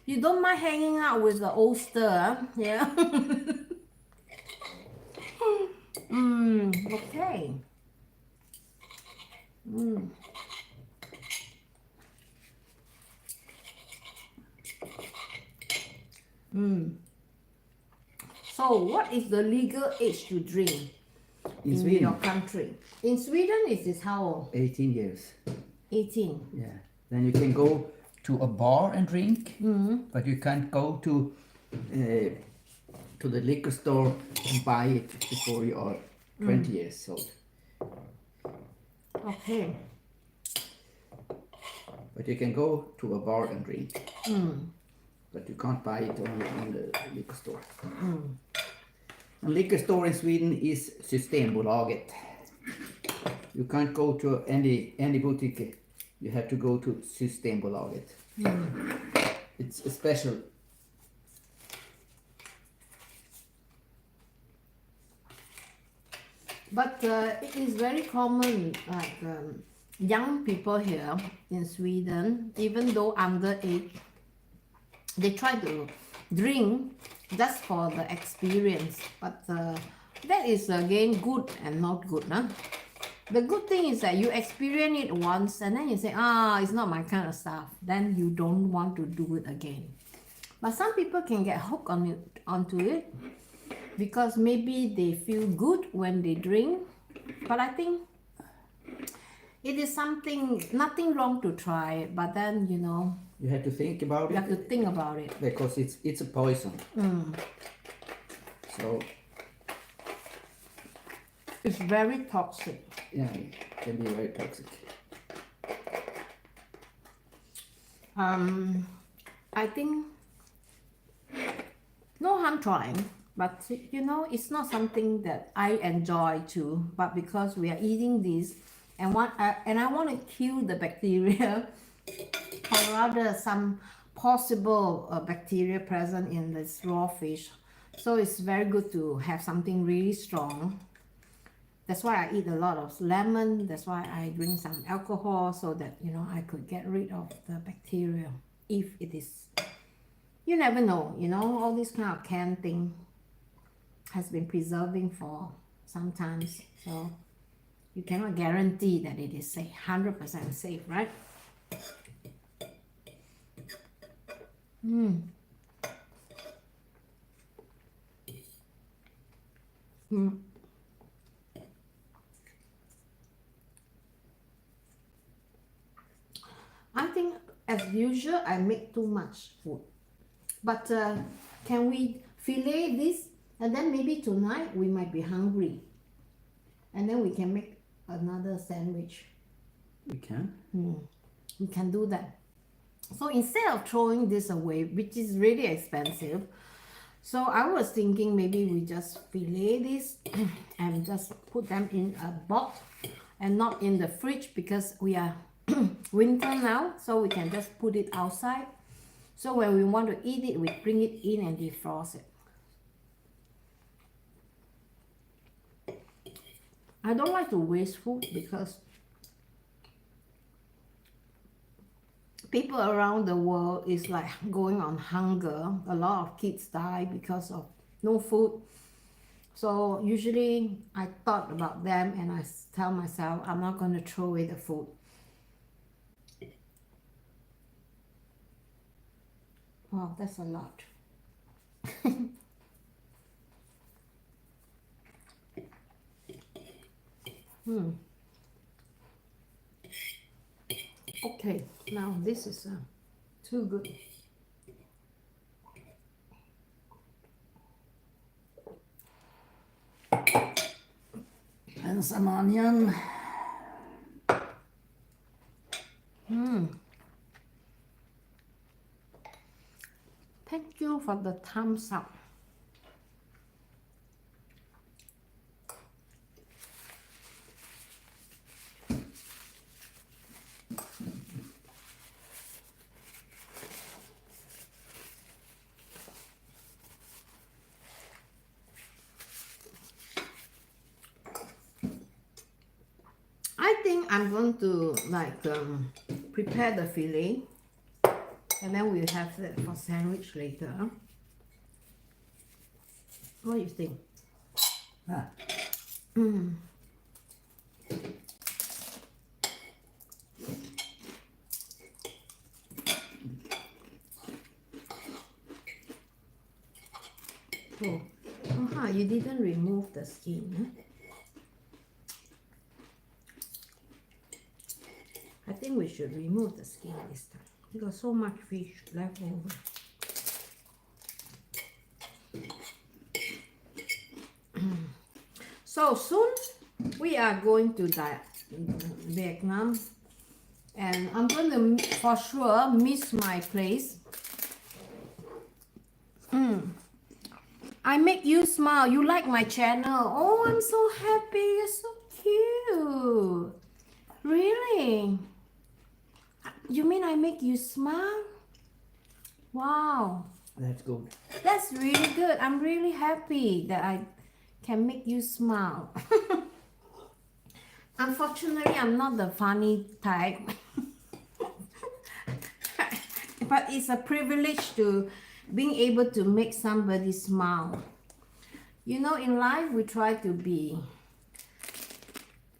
You don't mind hanging out with the oyster, huh? Yeah. Okay. So, what is the legal age to drink In Sweden, your country? In Sweden, is this how old? 18 years. 18. Yeah. Then you can go to a bar and drink, but you can't go to the liquor store and buy it before you are 20 years old. Okay. But you can go to a bar and drink. But you can't buy it on the liquor store. A liquor store in Sweden is Systembolaget. You can't go to any boutique. You have to go to Systembolaget. It's a special. But it is very common, like young people here in Sweden, even though underage, they try to drink just for the experience. But that is again good and not good, huh? The good thing is that you experience it once and then you say, it's not my kind of stuff. Then you don't want to do it again. But some people can get hooked onto it because maybe they feel good when they drink. But I think it is nothing wrong to try it, but then, You have to think about you it. have to think about it. Because it's a poison. So It's very toxic. yeah, it can be very toxic. I think no harm trying, but it's not something that I enjoy too. But because we are eating this, and I want to kill the bacteria, or rather some possible bacteria present in this raw fish. So it's very good to have something really strong. That's why I eat a lot of lemon. That's why I drink some alcohol so that I could get rid of the bacteria. If it is, you never know. All this kind of canned thing has been preserving for some times, so you cannot guarantee that it is safe, 100% safe, right? I think as usual I make too much food, but can we fillet this and then maybe tonight we might be hungry and then we can make another sandwich. We can. We can do that. So instead of throwing this away, which is really expensive, So I was thinking maybe we just fillet this and just put them in a box and not in the fridge because we are winter now, so we can just put it outside. So when we want to eat it, we bring it in and defrost it. I don't like to waste food because people around the world is like going on hunger. A lot of kids die because of no food. So usually I thought about them and I tell myself I'm not going to throw away the food. Wow, that's a lot. Okay, now this is too good. And some onion. Thank you for the thumbs up. I think I'm going to like prepare the fillet and then we'll have that for sandwich later. What do you think? Oh, you didn't remove the skin, huh? I think we should remove the skin this time. We got so much fish left over. So soon we are going to Vietnam, and I'm going to for sure miss my place. I make you smile. You like my channel. Oh, I'm so happy. You're so cute. Really? You mean I make you smile? Wow. That's good. That's really good. I'm really happy that I can make you smile. Unfortunately, I'm not the funny type. But it's a privilege to being able to make somebody smile. You know, in life, we try to be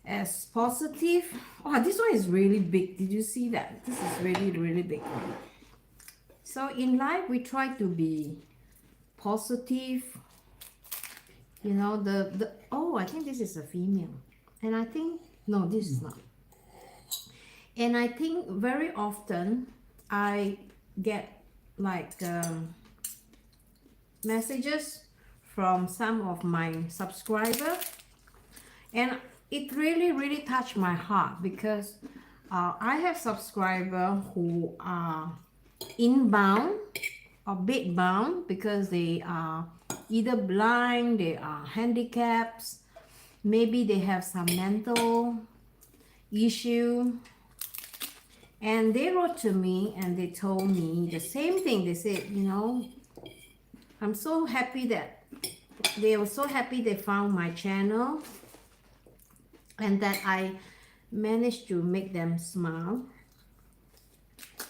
as positive. Oh, this one is really big. Did you see that? This is really, really big. So in life, we try to be positive. You know, oh, I think this is a female. And I think, no, this is not. And I think very often I get like messages from some of my subscribers, and it really, really touched my heart because I have subscribers who are inbound or bedbound because they are either blind, they are handicapped, maybe they have some mental issue, and they wrote to me and they told me the same thing. They said, you know, I'm so happy that they were so happy they found my channel and that I managed to make them smile.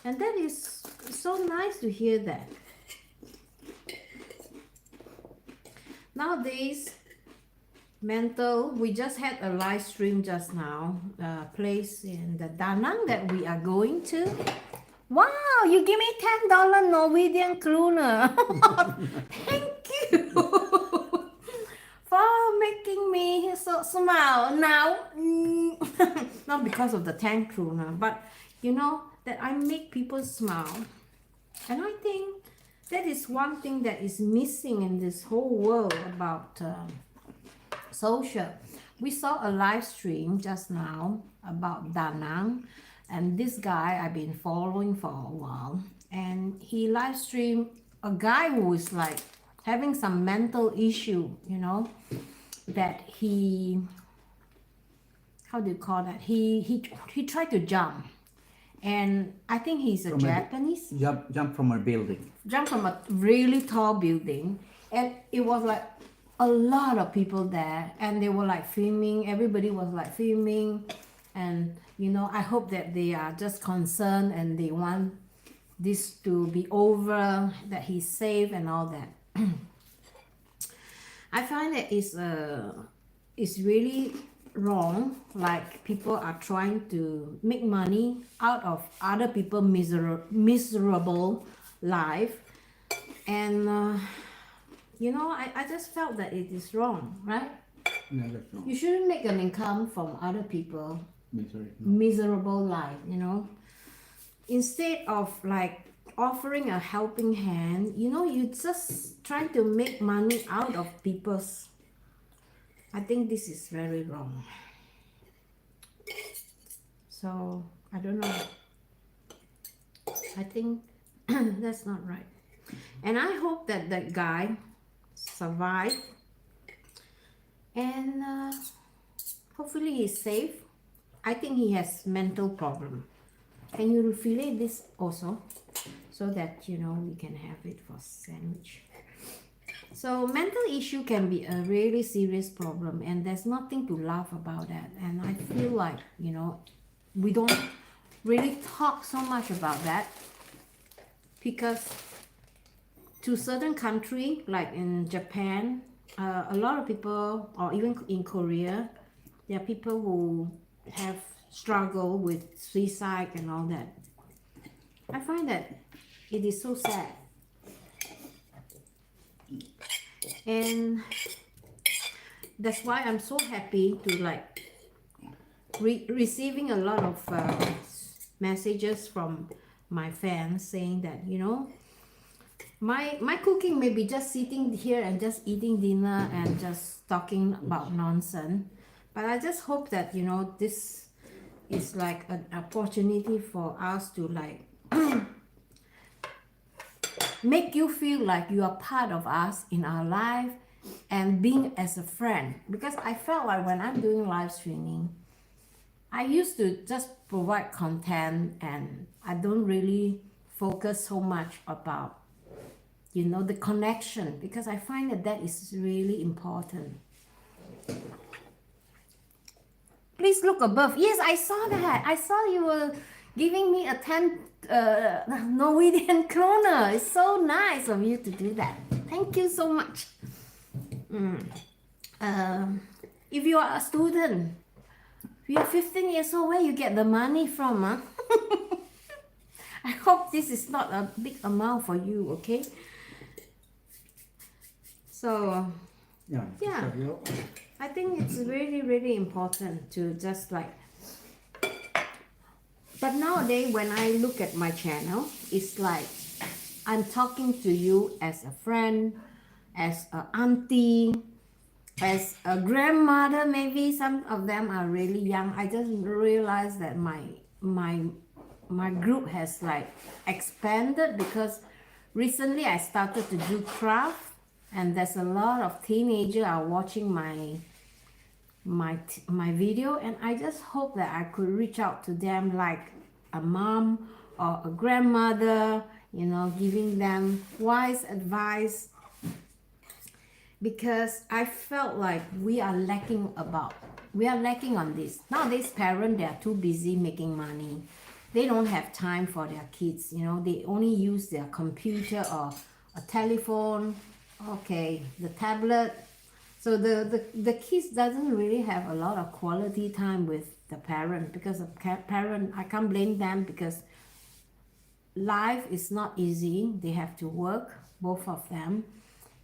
And that is so nice to hear that. Nowadays, we just had a live stream just now, place in the Da Nang that we are going to. Wow, you give me $10 Norwegian kroner. Thank you for making me so smile now. Not because of the 10 kroner, but you know that I make people smile. And I think that is one thing that is missing in this whole world about social. We saw a live stream just now about Da Nang, and this guy I've been following for a while, and he live streamed a guy who is like having some mental issue, you know, that he, how do you call that? He tried to jump, and I think he's a From Japanese. Jump from a building. Jump from a really tall building, and it was like a lot of people there, and they were like filming. Everybody was like filming, and you know, I hope that they are just concerned and they want this to be over, that he's safe and all that. I find that it's really wrong. Like, people are trying to make money out of other people miserable life, and you know, I just felt that it is wrong, right? No, that's wrong. You shouldn't make an income from other people Misery. miserable life, you know. Instead of like offering a helping hand, you know, you just trying to make money out of people's. I think this is very wrong. So I don't know, I think that's not right, and I hope that that guy survived, and hopefully he's safe. I think he has mental problem. Can you fillet this also, so that you know we can have it for sandwich? So mental issue can be a really serious problem, and there's nothing to laugh about that. And I feel like, you know, we don't really talk so much about that, because to certain country like in Japan, a lot of people, or even in Korea, there are people who have struggle with suicide and all that. I find that it is so sad, and that's why I'm so happy to like receiving a lot of messages from my fans saying that, you know, my cooking may be just sitting here and just eating dinner and just talking about nonsense, but I just hope that, you know, this is like an opportunity for us to like make you feel like you are part of us in our life, and being as a friend. Because I felt like when I'm doing live streaming, I used to just provide content, and I don't really focus so much about, you know, the connection, because I find that that is really important. Please look above. Yes, I saw that. I saw you were giving me a 10 Norwegian kroner. It's so nice of you to do that. Thank you so much. If you are a student, if you are 15 years old, where you get the money from? Huh? I hope this is not a big amount for you, okay? So, Yeah. yeah. I think it's really, really important to just like, but nowadays when I look at my channel, it's like I'm talking to you as a friend, as an auntie, as a grandmother. Maybe some of them are really young. I just realized that my group has like expanded, because recently I started to do craft, and there's a lot of teenagers are watching my video, and I just hope that I could reach out to them like a mom or a grandmother, you know, giving them wise advice, because I felt like we are lacking on this. Nowadays parents, they are too busy making money. They don't have time for their kids, you know. They only use their computer or a telephone, okay, the tablet. So the kids doesn't really have a lot of quality time with the parent, because the parent, I can't blame them, because life is not easy. They have to work, both of them,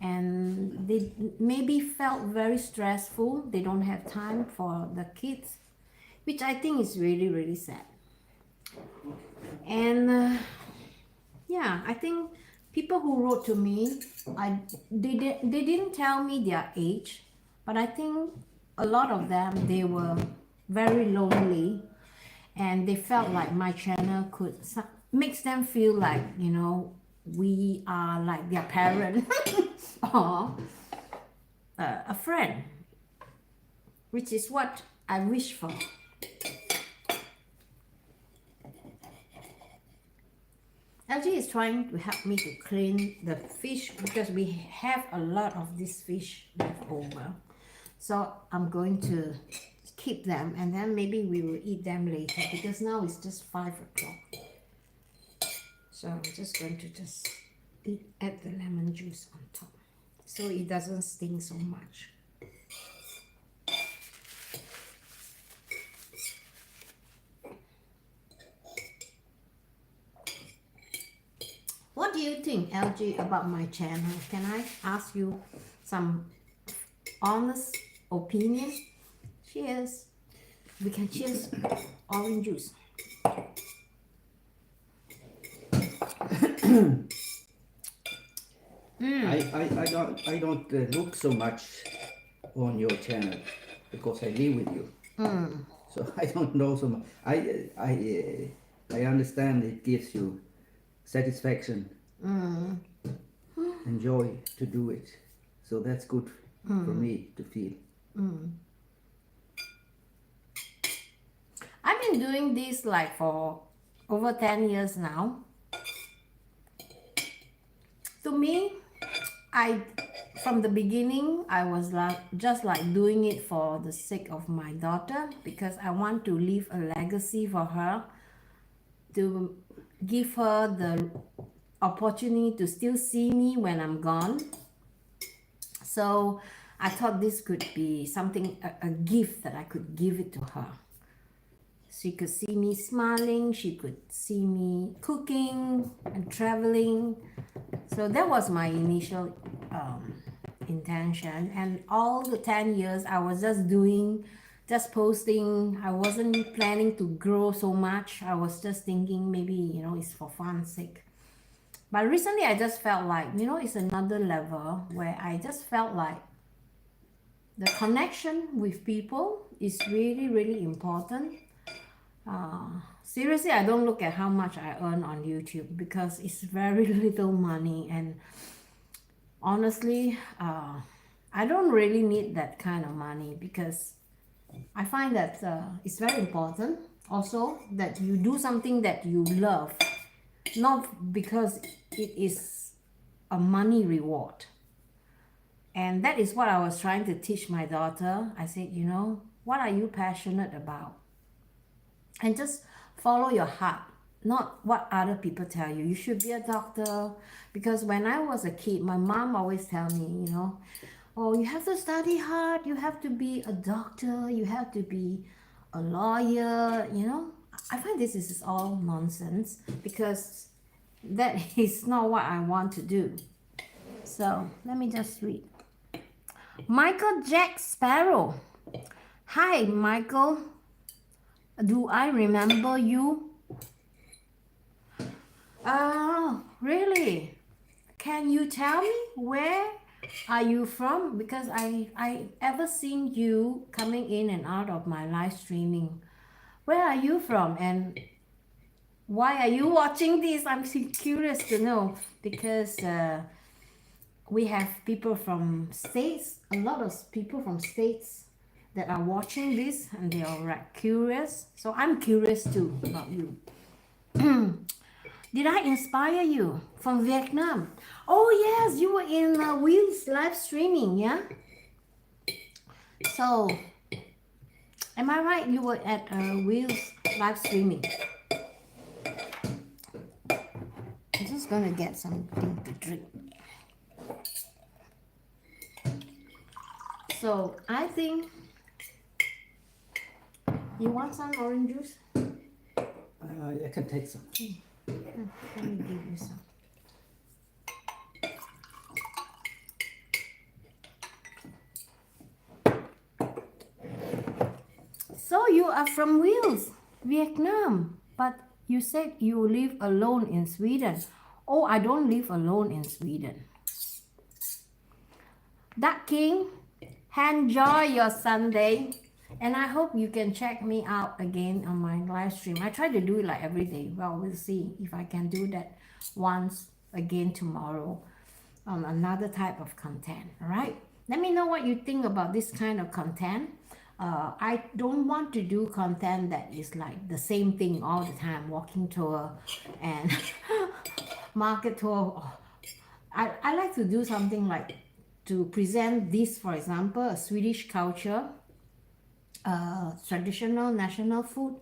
and they maybe felt very stressful. They don't have time for the kids, which I think is really, really sad. And yeah, I think people who wrote to me, they didn't tell me their age, but I think a lot of them, they were very lonely, and they felt like my channel could makes them feel like, you know, we are like their parent. or a friend, which is what I wish for. LG is trying to help me to clean the fish because we have a lot of this fish left over. So I'm going to keep them and then maybe we will eat them later because now it's just 5 o'clock. So I'm just going to add the lemon juice on top so it doesn't sting so much. What do you think, LG, about my channel? Can I ask you some honest opinion? Cheers. We can cheers orange juice. I don't look so much on your channel because I live with you. So I don't know so much. I understand it gives you satisfaction and joy to do it. So that's good for me to feel. I've been doing this like for over 10 years now. To me, from the beginning, I was just like doing it for the sake of my daughter because I want to leave a legacy for her, to give her the opportunity to still see me when I'm gone. So I thought this could be something, a gift that I could give it to her. She could see me smiling, she could see me cooking and traveling. So that was my initial intention. And all the 10 years I was just posting. I wasn't planning to grow so much. I was just thinking maybe, it's for fun's sake. But recently I just felt like, it's another level where I just felt like the connection with people is really, really important. Seriously, I don't look at how much I earn on YouTube because it's very little money, and honestly, I don't really need that kind of money because I find that it's very important also that you do something that you love, not because it is a money reward. And that is what I was trying to teach my daughter. I said, what are you passionate about? And just follow your heart, not what other people tell you. You should be a doctor. Because when I was a kid, my mom always tell me, oh, you have to study hard, you have to be a doctor, you have to be a lawyer, I find this is all nonsense because that is not what I want to do. So let me just read. Michael Jack Sparrow. Hi, Michael. Do I remember you? Oh, really? Can you tell me where are you from? Because I ever seen you coming in and out of my live streaming. Where are you from and why are you watching this? I'm curious to know because we have people from states, a lot of people from states that are watching this and they are like curious. So I'm curious too about you. Did I inspire you from Vietnam? Oh yes, you were in Will's live streaming, yeah? So, am I right? You were at Will's live streaming. I'm just gonna get something to drink. So, I think you want some orange juice? I can take some. Let me give you some. So you are from Wales, Vietnam, but you said you live alone in Sweden. Oh, I don't live alone in Sweden. Duck King, enjoy your Sunday. And I hope you can check me out again on my live stream. I try to do it like every day. Well, we'll see if I can do that once again tomorrow. on another type of content. All right, let me know what you think about this kind of content. I don't want to do content that is like the same thing all the time, walking tour and market tour. I like to do something like to present this, for example, a Swedish culture, traditional national food.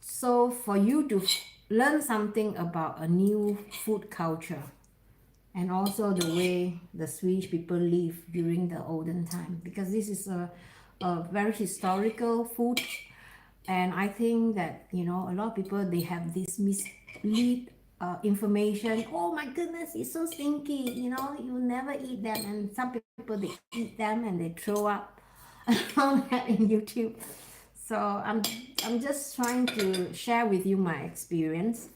So for you to learn something about a new food culture, and also the way the Swedish people live during the olden time, because this is a very historical food. And I think that, you know, a lot of people, they have this mislead information. Oh my goodness, it's so stinky, you know, you never eat them. And some people, they eat them and they throw up on that in YouTube. So I'm just trying to share with you my experience.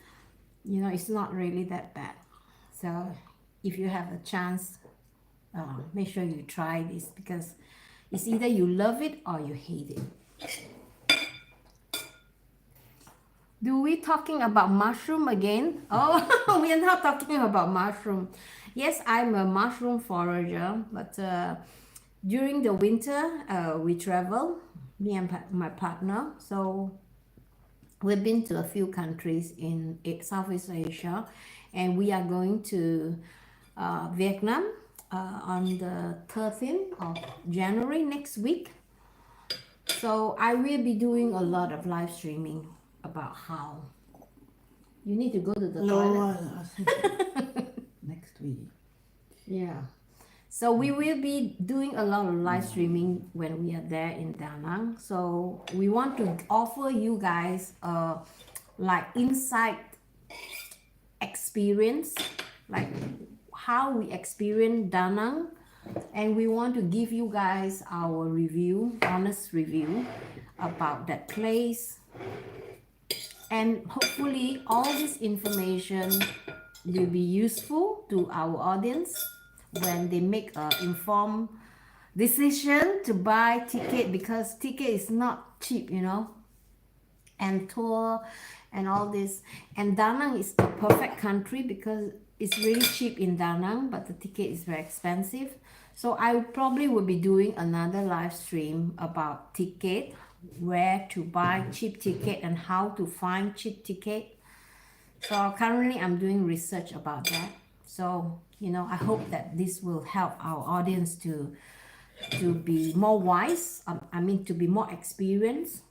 You know, it's not really that bad. So if you have a chance, make sure you try this, because it's either you love it or you hate it. Do we talking about mushroom again? Oh, we are not talking about mushroom. Yes, I'm a mushroom forager, but during the winter, we travel, me and my partner. So we've been to a few countries in Southeast Asia, and we are going to Vietnam on the 13th of January next week. So I will be doing a lot of live streaming about how you need to go to the toilet. I think next week. Yeah. So we will be doing a lot of live streaming when we are there in Da Nang. So we want to offer you guys like inside experience, like how we experience Da Nang, and we want to give you guys our review, honest review about that place. And hopefully all this information will be useful to our audience when they make an informed decision to buy ticket, because ticket is not cheap, you know, and tour and all this. And Da Nang is a perfect country because it's really cheap in Da Nang, but the ticket is very expensive. So I probably will be doing another live stream about ticket, where to buy cheap ticket and how to find cheap ticket. So currently I'm doing research about that. So, you know, I hope that this will help our audience to be more wise, to be more experienced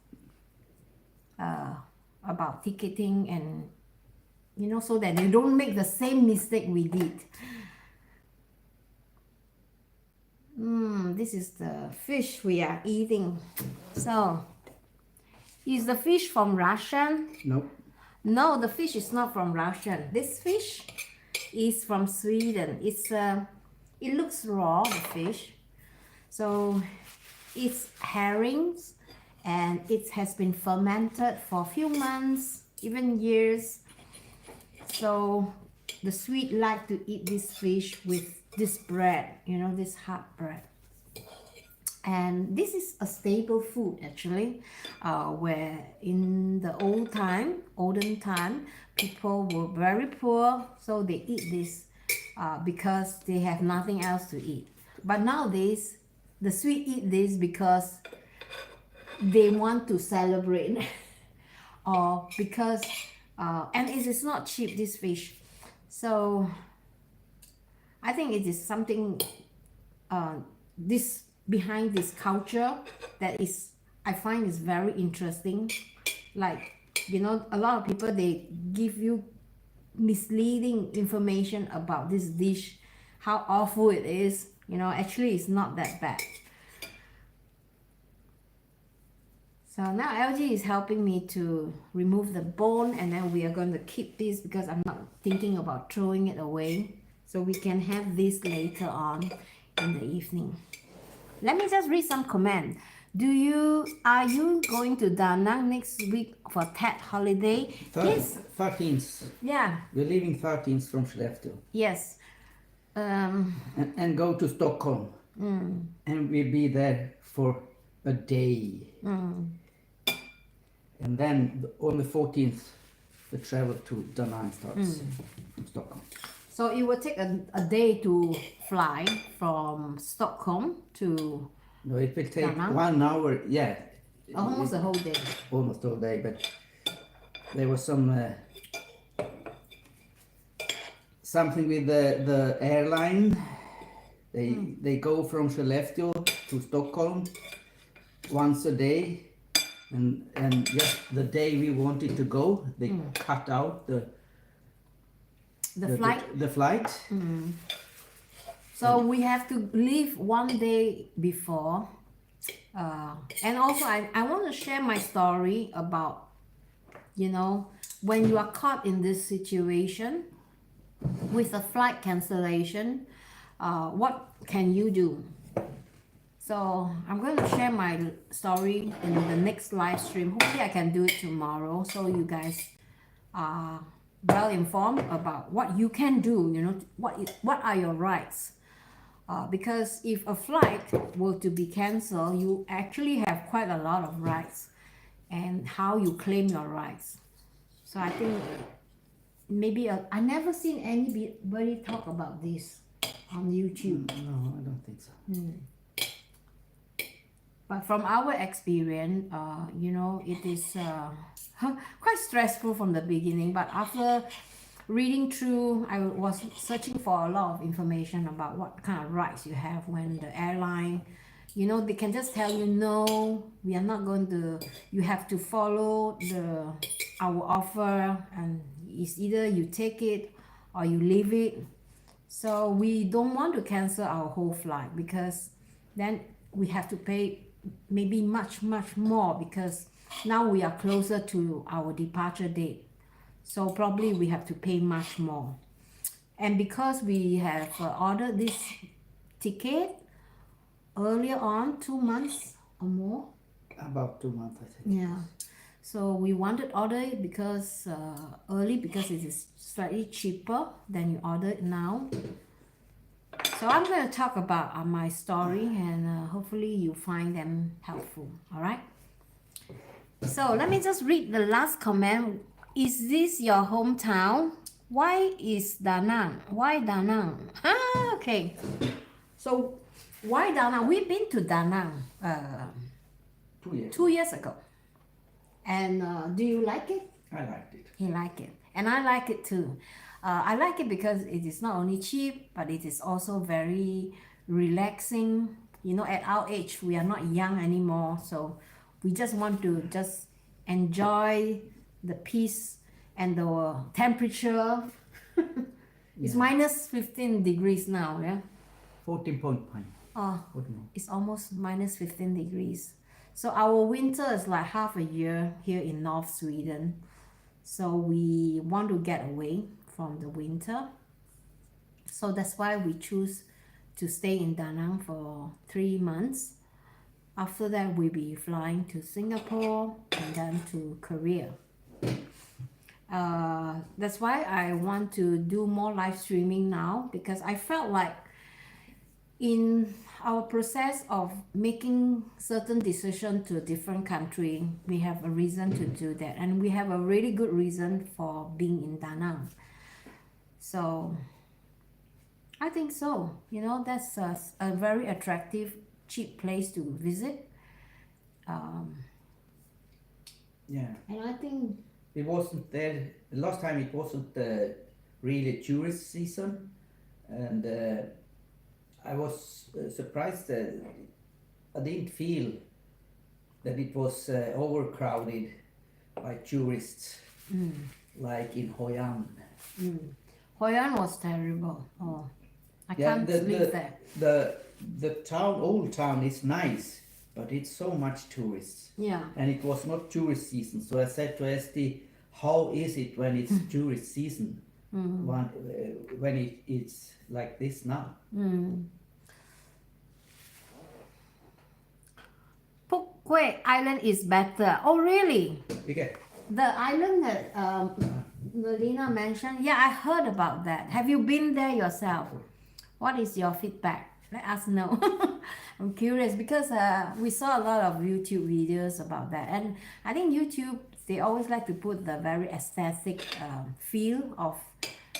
about ticketing, and, you know, so that they don't make the same mistake we did. This is the fish we are eating. So, is the fish from Russian? No. No, the fish is not from Russian. This fish is from Sweden. It looks raw, the fish. So it's herrings, and it has been fermented for a few months, even years. So the Swedes like to eat this fish with this bread, you know, this hard bread. And this is a staple food actually, where in the olden time, people were very poor, so they eat this because they have nothing else to eat. But nowadays, the Swedes eat this because they want to celebrate, or because, and it is not cheap, this fish. So I think it is something, this behind this culture that is, I find is very interesting. Like, you know, a lot of people, they give you misleading information about this dish, how awful it is. You know, actually it's not that bad. So now LG is helping me to remove the bone, and then we are going to keep this because I'm not thinking about throwing it away, so we can have this later on in the evening. Let me just read some comment. Are you going to Da Nang next week for Tet holiday? Yes. 13th. Yeah. We're leaving 13th from Skellefteå. Yes. And go to Stockholm. And we'll be there for a day. And then on the 14th, the travel to Da Nang starts from Stockholm. So it will take a day to fly from Stockholm to No, it will take Ghana? 1 hour. Yeah, almost a whole day. almost all day. But there was something with the airline. They go from Skellefteå to Stockholm once a day, and just the day we wanted to go, they cut out The flight. the flight. So we have to leave 1 day before. And also I want to share my story about, you know, when you are caught in this situation with a flight cancellation, what can you do? So I'm going to share my story in the next live stream. Hopefully I can do it tomorrow, so you guys are well informed about what you can do, you know, what are your rights. Because if a flight were to be cancelled, you actually have quite a lot of rights and how you claim your rights. So I think maybe I never seen anybody talk about this on YouTube. No, I don't think so. But from our experience, you know, it is quite stressful from the beginning. But after reading through, I was searching for a lot of information about what kind of rights you have when the airline, you know, they can just tell you, no, we are not going to, you have to follow our offer, and it's either you take it or you leave it. So we don't want to cancel our whole flight, because then we have to pay maybe much more, because now we are closer to our departure date. So probably we have to pay much more. And because we have ordered this ticket earlier on, 2 months or more. About 2 months, I think. Yeah. So we wanted to order it because early, because it is slightly cheaper than you order it now. So I'm going to talk about my story, and hopefully you find them helpful. All right. So let me just read the last comment. Is this your hometown? Why is Da Nang? Why Da Nang? Okay. So why Da Nang? We've been to Da Nang 2 years. 2 years ago. And do you like it? I liked it. You like it. And I like it too. I like it because it is not only cheap, but it is also very relaxing. You know, at our age, we are not young anymore. So we just want to just enjoy the peace and the temperature. It's minus 15 degrees now, yeah? 14.9. Oh, it's almost minus 15 degrees. So our winter is like half a year here in North Sweden. So we want to get away from the winter. So that's why we choose to stay in Da Nang for 3 months. After that, we'll be flying to Singapore and then to Korea. That's why I want to do more live streaming now, because I felt like in our process of making certain decisions to a different country, we have a reason to do that, and we have a really good reason for being in Da Nang. So I think so. You know, that's a very attractive, cheap place to visit. Yeah. And I think It wasn't there last time. It wasn't really tourist season, and I was surprised that I didn't feel that it was overcrowded by tourists like in Hoi An. Hoi An was terrible. Oh, I Yeah, can't live there. the town, old town, is nice, but it's so much tourists. Yeah. And it was not tourist season, so I said to Esti, how is it when it's tourist season? When it's like this now? Phuket Island is better. Oh, really? Okay. The island that Melina mentioned, yeah, I heard about that. Have you been there yourself? What is your feedback? Let us know. I'm curious, because we saw a lot of YouTube videos about that, and I think YouTube, they always like to put the very aesthetic feel of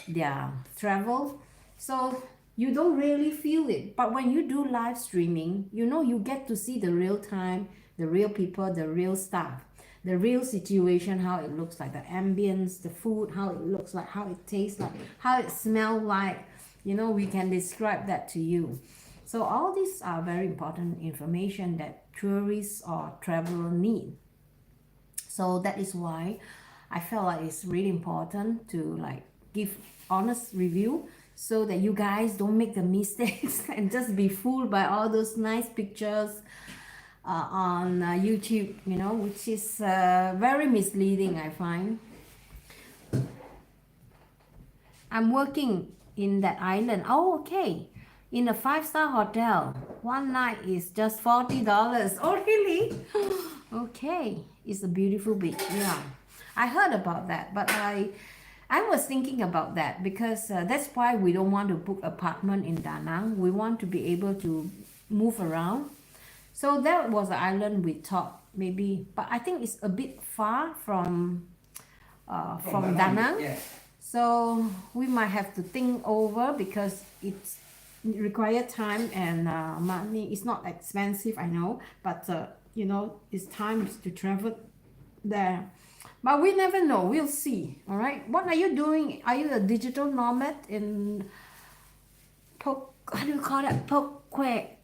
their travel, so you don't really feel it. But when you do live streaming, you know, you get to see the real time, the real people, the real stuff, the real situation, how it looks like, the ambience, the food, how it looks like, how it tastes like, how it smells like. You know, we can describe that to you. So all these are very important information that tourists or traveler need. So that is why I felt like it's really important to like give honest review, so that you guys don't make the mistakes and just be fooled by all those nice pictures on YouTube, you know, which is very misleading, I find. I'm working in that island. Oh, okay. In a 5-star hotel. One night is just $40. Oh, really? Okay. It's a beautiful beach. Yeah. I heard about that, but I was thinking about that because that's why we don't want to book apartment in Da Nang. We want to be able to move around. So that was the island we thought maybe, but I think it's a bit far from Da Nang. Yeah. So we might have to think over because it requires time and money. It's not expensive, I know, but you know, it's time to travel there. But we never know. We'll see. All right. What are you doing? Are you a digital nomad in how do you call that? Pokwe.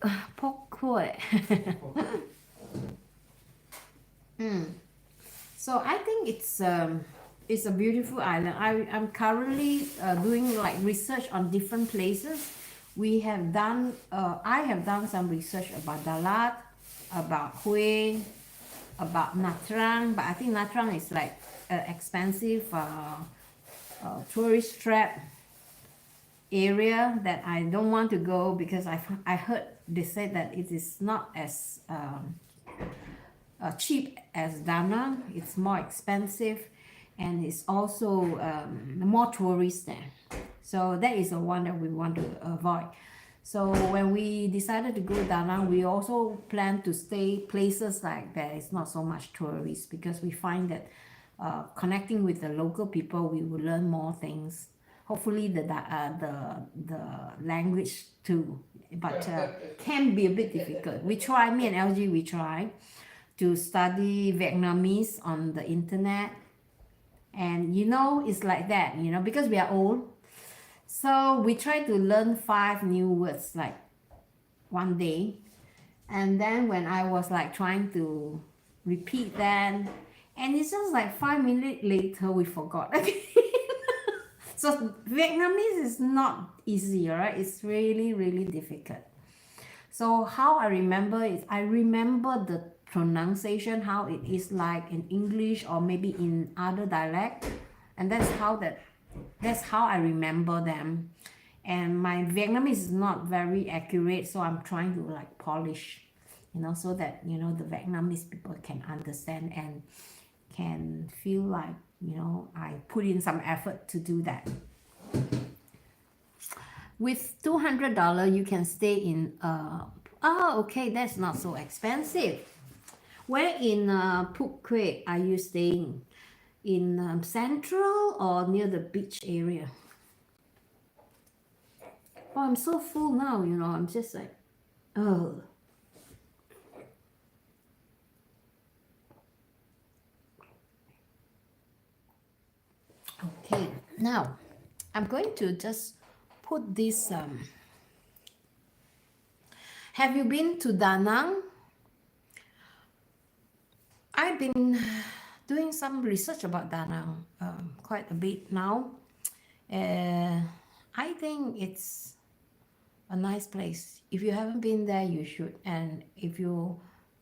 So I think it's a beautiful island. I'm currently doing like research on different places. We have done I have done some research about Dalat, about Hue, about Nha Trang, but I think Nha Trang is like expensive tourist trap area that I don't want to go because I heard they said that it is not as cheap as Da Nang. It's more expensive, and it's also more tourists there. So that is the one that we want to avoid. So when we decided to go Da Nang, we also plan to stay places like there is not so much tourists, because we find that connecting with the local people, we will learn more things. Hopefully the language too, but can be a bit difficult. We try, me and LG, we try to study Vietnamese on the internet, and you know, it's like that, you know, because we are old. So we try to learn 5 new words like one day, and then when I was like trying to repeat that, and it's just like 5 minutes later we forgot again. So Vietnamese is not easy, all right? It's really, really difficult. So how I remember is I remember the pronunciation, how it is like in English or maybe in other dialect, and that's how I remember them. And my Vietnamese is not very accurate, so I'm trying to like polish, you know, so that, you know, the Vietnamese people can understand and can feel like, you know, I put in some effort to do that. With $200 you can stay in okay, that's not so expensive. Where in Phuc Quet are you staying? In Central or near the beach area? Oh, I'm so full now, you know, I'm just like, oh. Okay, now I'm going to just put this. Have you been to Da Nang? I've been doing some research about Da Nang quite a bit now. I think it's a nice place. If you haven't been there, you should. And if you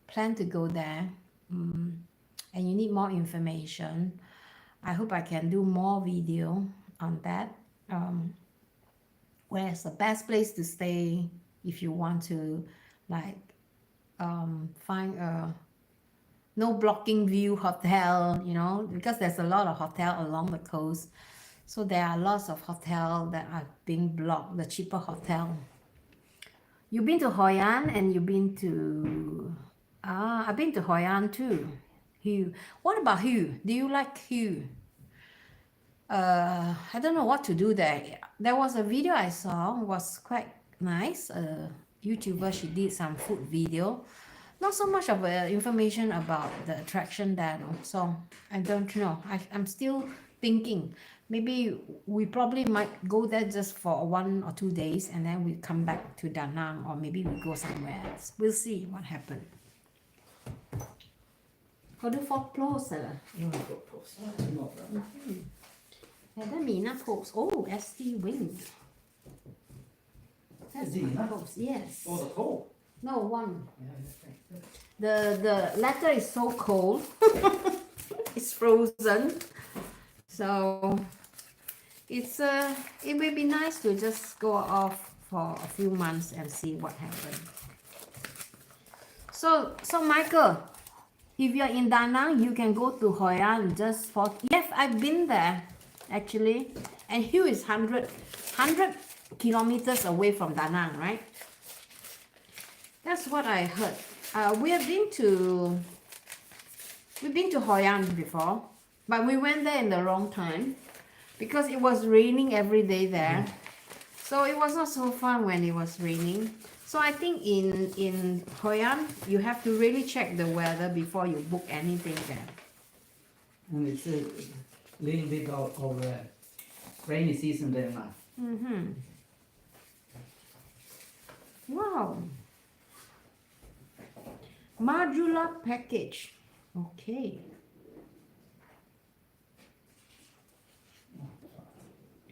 plan to go there and you need more information, I hope I can do more video on that. Where's the best place to stay if you want to like find a no blocking view hotel, you know, because there's a lot of hotel along the coast. So there are lots of hotel that are being blocked, the cheaper hotel. You've been to Hoi An and you've been to I've been to Hoi An too. Hue. What about Hue? Do you like Hue? I don't know what to do there. There was a video I saw, was quite nice. A YouTuber, she did some food video. Not so much of information about the attraction there, no. So I don't know. I'm still thinking. Maybe we probably might go there just for 1 or 2 days and then we come back to Da Nang, or maybe we go somewhere else. We'll see what happens. เขาดู for close อะ Ja, det går på. Så är det några. Ja, det är mina pops. Oh, ST Wing. That's my Dina? pops, yes. Båda två? No, one. Ja, jag tänkte. The letter is so cold. It's frozen. So it's it will be nice to just go off for a few months and see what happens. So Michael, if you're in Da Nang, you can go to Hoi An just for, yes, I've been there actually, and here is 100 kilometers away from Da Nang, right? That's what I heard. We've been to Hoi An before, but we went there in the wrong time because it was raining every day there. So it was not so fun when it was raining. So I think in Hoi An, you have to really check the weather before you book anything there. And it's a little bit of rainy season there now. Mm-hmm. Wow. Modular package. Okay.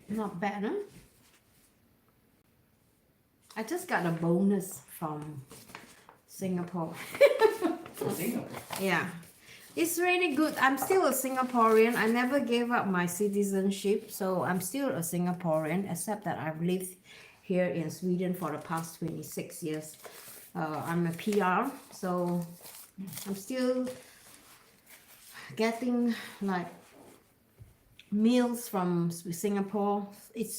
Not bad, huh? I just got a bonus from Singapore. From Singapore? Yeah. It's really good. I'm still a Singaporean. I never gave up my citizenship, so I'm still a Singaporean, except that I've lived here in Sweden for the past 26 years. I'm a PR, so I'm still getting like meals from Singapore,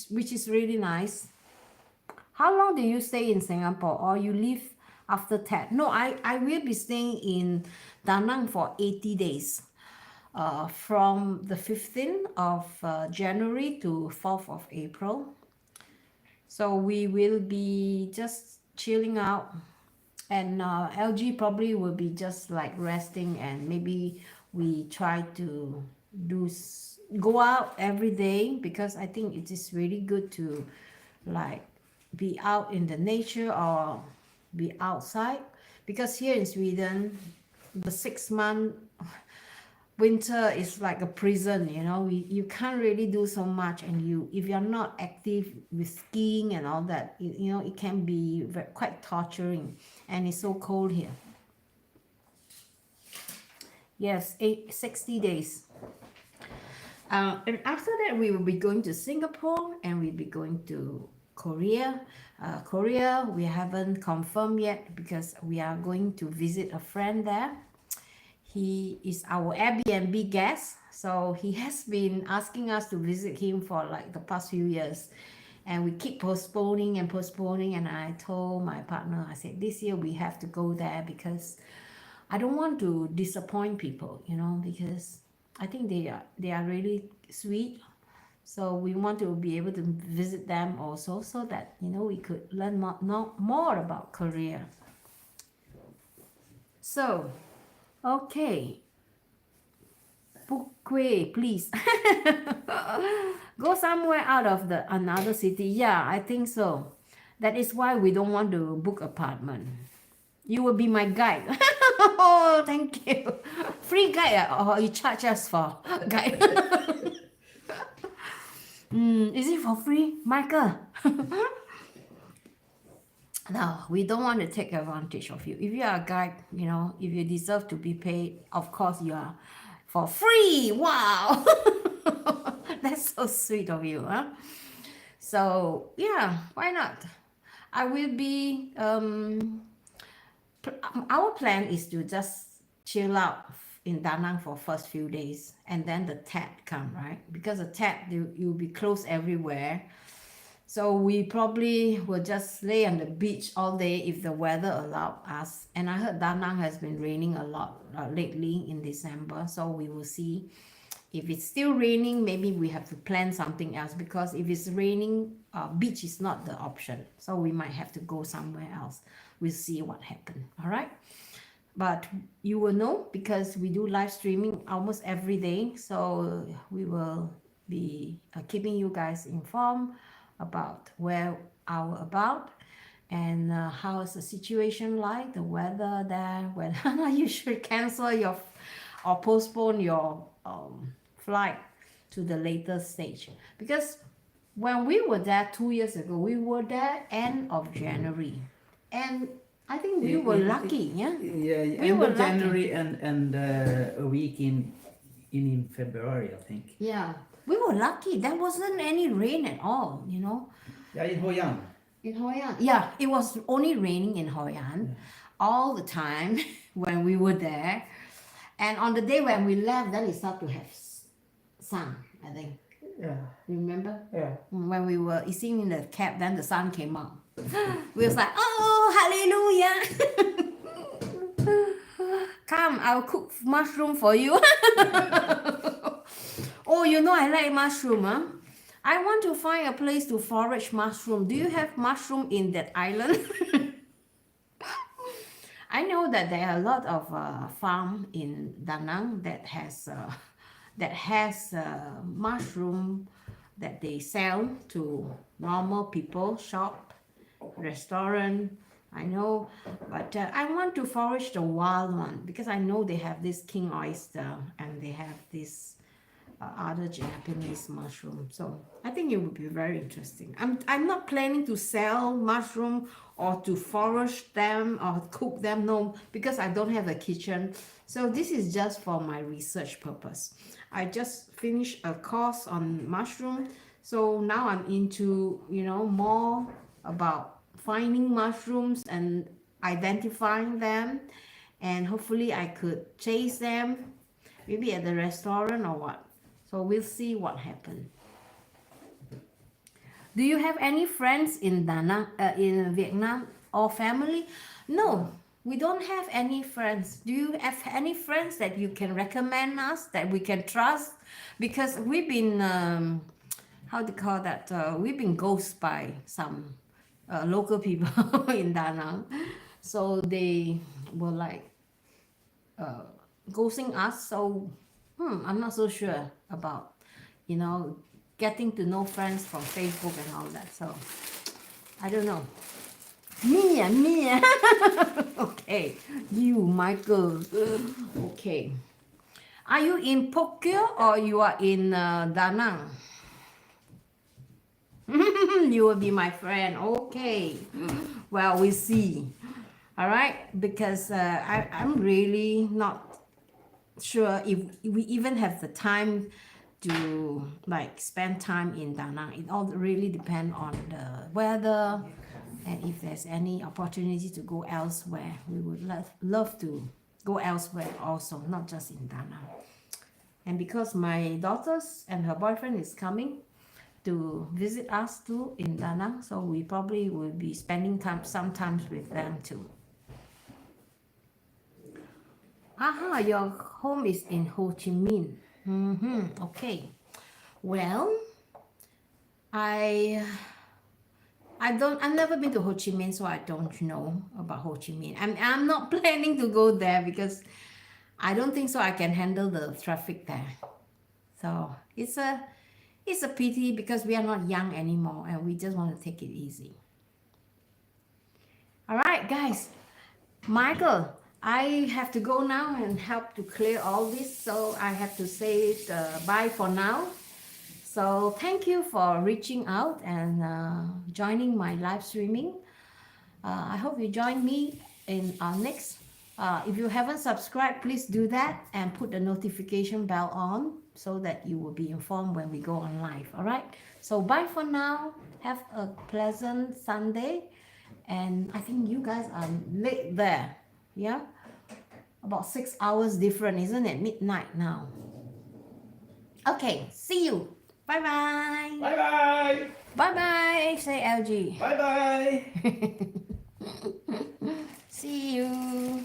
which is really nice. How long do you stay in Singapore, or you leave after Tet? No, I will be staying in Da Nang for 80 days, from the 15th of January to 4th of April. So we will be just chilling out, and LG probably will be just like resting, and maybe we try to go out every day, because I think it is really good to like be out in the nature or be outside, because here in Sweden the 6 month winter is like a prison, you know. You can't really do so much, and if you're not active with skiing and all that, you know, it can be quite torturing, and it's so cold here. Yes, 60 days. And after that we will be going to Singapore, and we'll be going to Korea. Korea we haven't confirmed yet, because we are going to visit a friend there. He is our Airbnb guest, so he has been asking us to visit him for like the past few years, and we keep postponing and postponing. And I told my partner, I said, this year we have to go there, because I don't want to disappoint people, you know, because I think they are really sweet. So we want to be able to visit them also, so that, you know, we could learn more about Korea. So, okay. Bukwe, please. Go somewhere out of another city. Yeah, I think so. That is why we don't want to book apartment. You will be my guide. Oh, thank you. Free guide, or you charge us for guide? Is it for free, Michael? No, we don't want to take advantage of you. If you are a guide, you know, if you deserve to be paid, of course you are for free. Wow. That's so sweet of you, huh? So yeah, why not? I will be our plan is to just chill out in Da Nang for first few days, and then the Tet come, right? Because the Tet, you'll be closed everywhere. So we probably will just lay on the beach all day if the weather allows us. And I heard Da Nang has been raining a lot lately in December, so we will see If it's still raining, maybe we have to plan something else, because if it's raining, beach is not the option. So we might have to go somewhere else. We'll see what happens. All right. But you will know, because we do live streaming almost every day. So we will be keeping you guys informed about where our about, and how is the situation like, the weather there, whether you should cancel your or postpone your flight to the later stage. Because when we were there 2 years ago, we were there end of January, and I think we were lucky. Yeah, we end were of lucky. January and a week in February, I think. Yeah, we were lucky. There wasn't any rain at all, you know. Yeah, in Hoi An. In Hoi An, yeah, it was only raining in Hoi An all the time when we were there. And on the day when we left, then it started to have sun, I think. Yeah. You remember? Yeah. When we were sitting in the cab, then the sun came out. We was like, oh, hallelujah. Come, I'll cook mushroom for you. Oh, you know I like mushroom, huh? I want to find a place to forage mushroom. Do you have mushroom in that island? I know that there are a lot of farm in Da Nang that has mushroom that they sell to normal people, shop, restaurant. I know, but I want to forage the wild one, because I know they have this king oyster and they have this other Japanese mushroom. So I think it would be very interesting. I'm not planning to sell mushroom or to forage them or cook them, no, because I don't have a kitchen. So this is just for my research purpose. I just finished a course on mushroom, so now I'm into, you know, more about finding mushrooms and identifying them, and hopefully I could chase them maybe at the restaurant or what. So we'll see what happens. Do you have any friends in Da Nang, in Vietnam, or family? No, we don't have any friends. Do you have any friends that you can recommend us, that we can trust? Because we've been, how do you call that? We've been ghosted by some local people in Da Nang. So they were like ghosting us. So I'm not so sure about, you know, getting to know friends from Facebook and all that. So I don't know. Me. Okay, you, Michael. Okay. Are you in Pokyo or you are in Da Nang? You will be my friend. Okay. Well, we see. All right, because I'm really not sure if we even have the time to like spend time in Da Nang. It all really depends on the weather, and if there's any opportunity to go elsewhere. We would love to go elsewhere also, not just in Da Nang. And because my daughters and her boyfriend is coming to visit us too in Da Nang, so we probably will be spending time sometimes with them too. Aha, your home is in Ho Chi Minh. Okay. Well, I've never been to Ho Chi Minh, so I don't know about Ho Chi Minh. I'm not planning to go there because I don't think so I can handle the traffic there. So it's a pity, because we are not young anymore and we just want to take it easy. All right, guys. Michael, I have to go now and help to clear all this, so I have to say bye for now. So thank you for reaching out and joining my live streaming. I hope you join me in our next. If you haven't subscribed, please do that and put the notification bell on so that you will be informed when we go on live. All right. So bye for now. Have a pleasant Sunday. And I think you guys are late there. Yeah. About 6 hours different, isn't it? Midnight now. Okay. See you. Bye bye. Bye bye. Bye bye. Say LG. Bye bye. See you.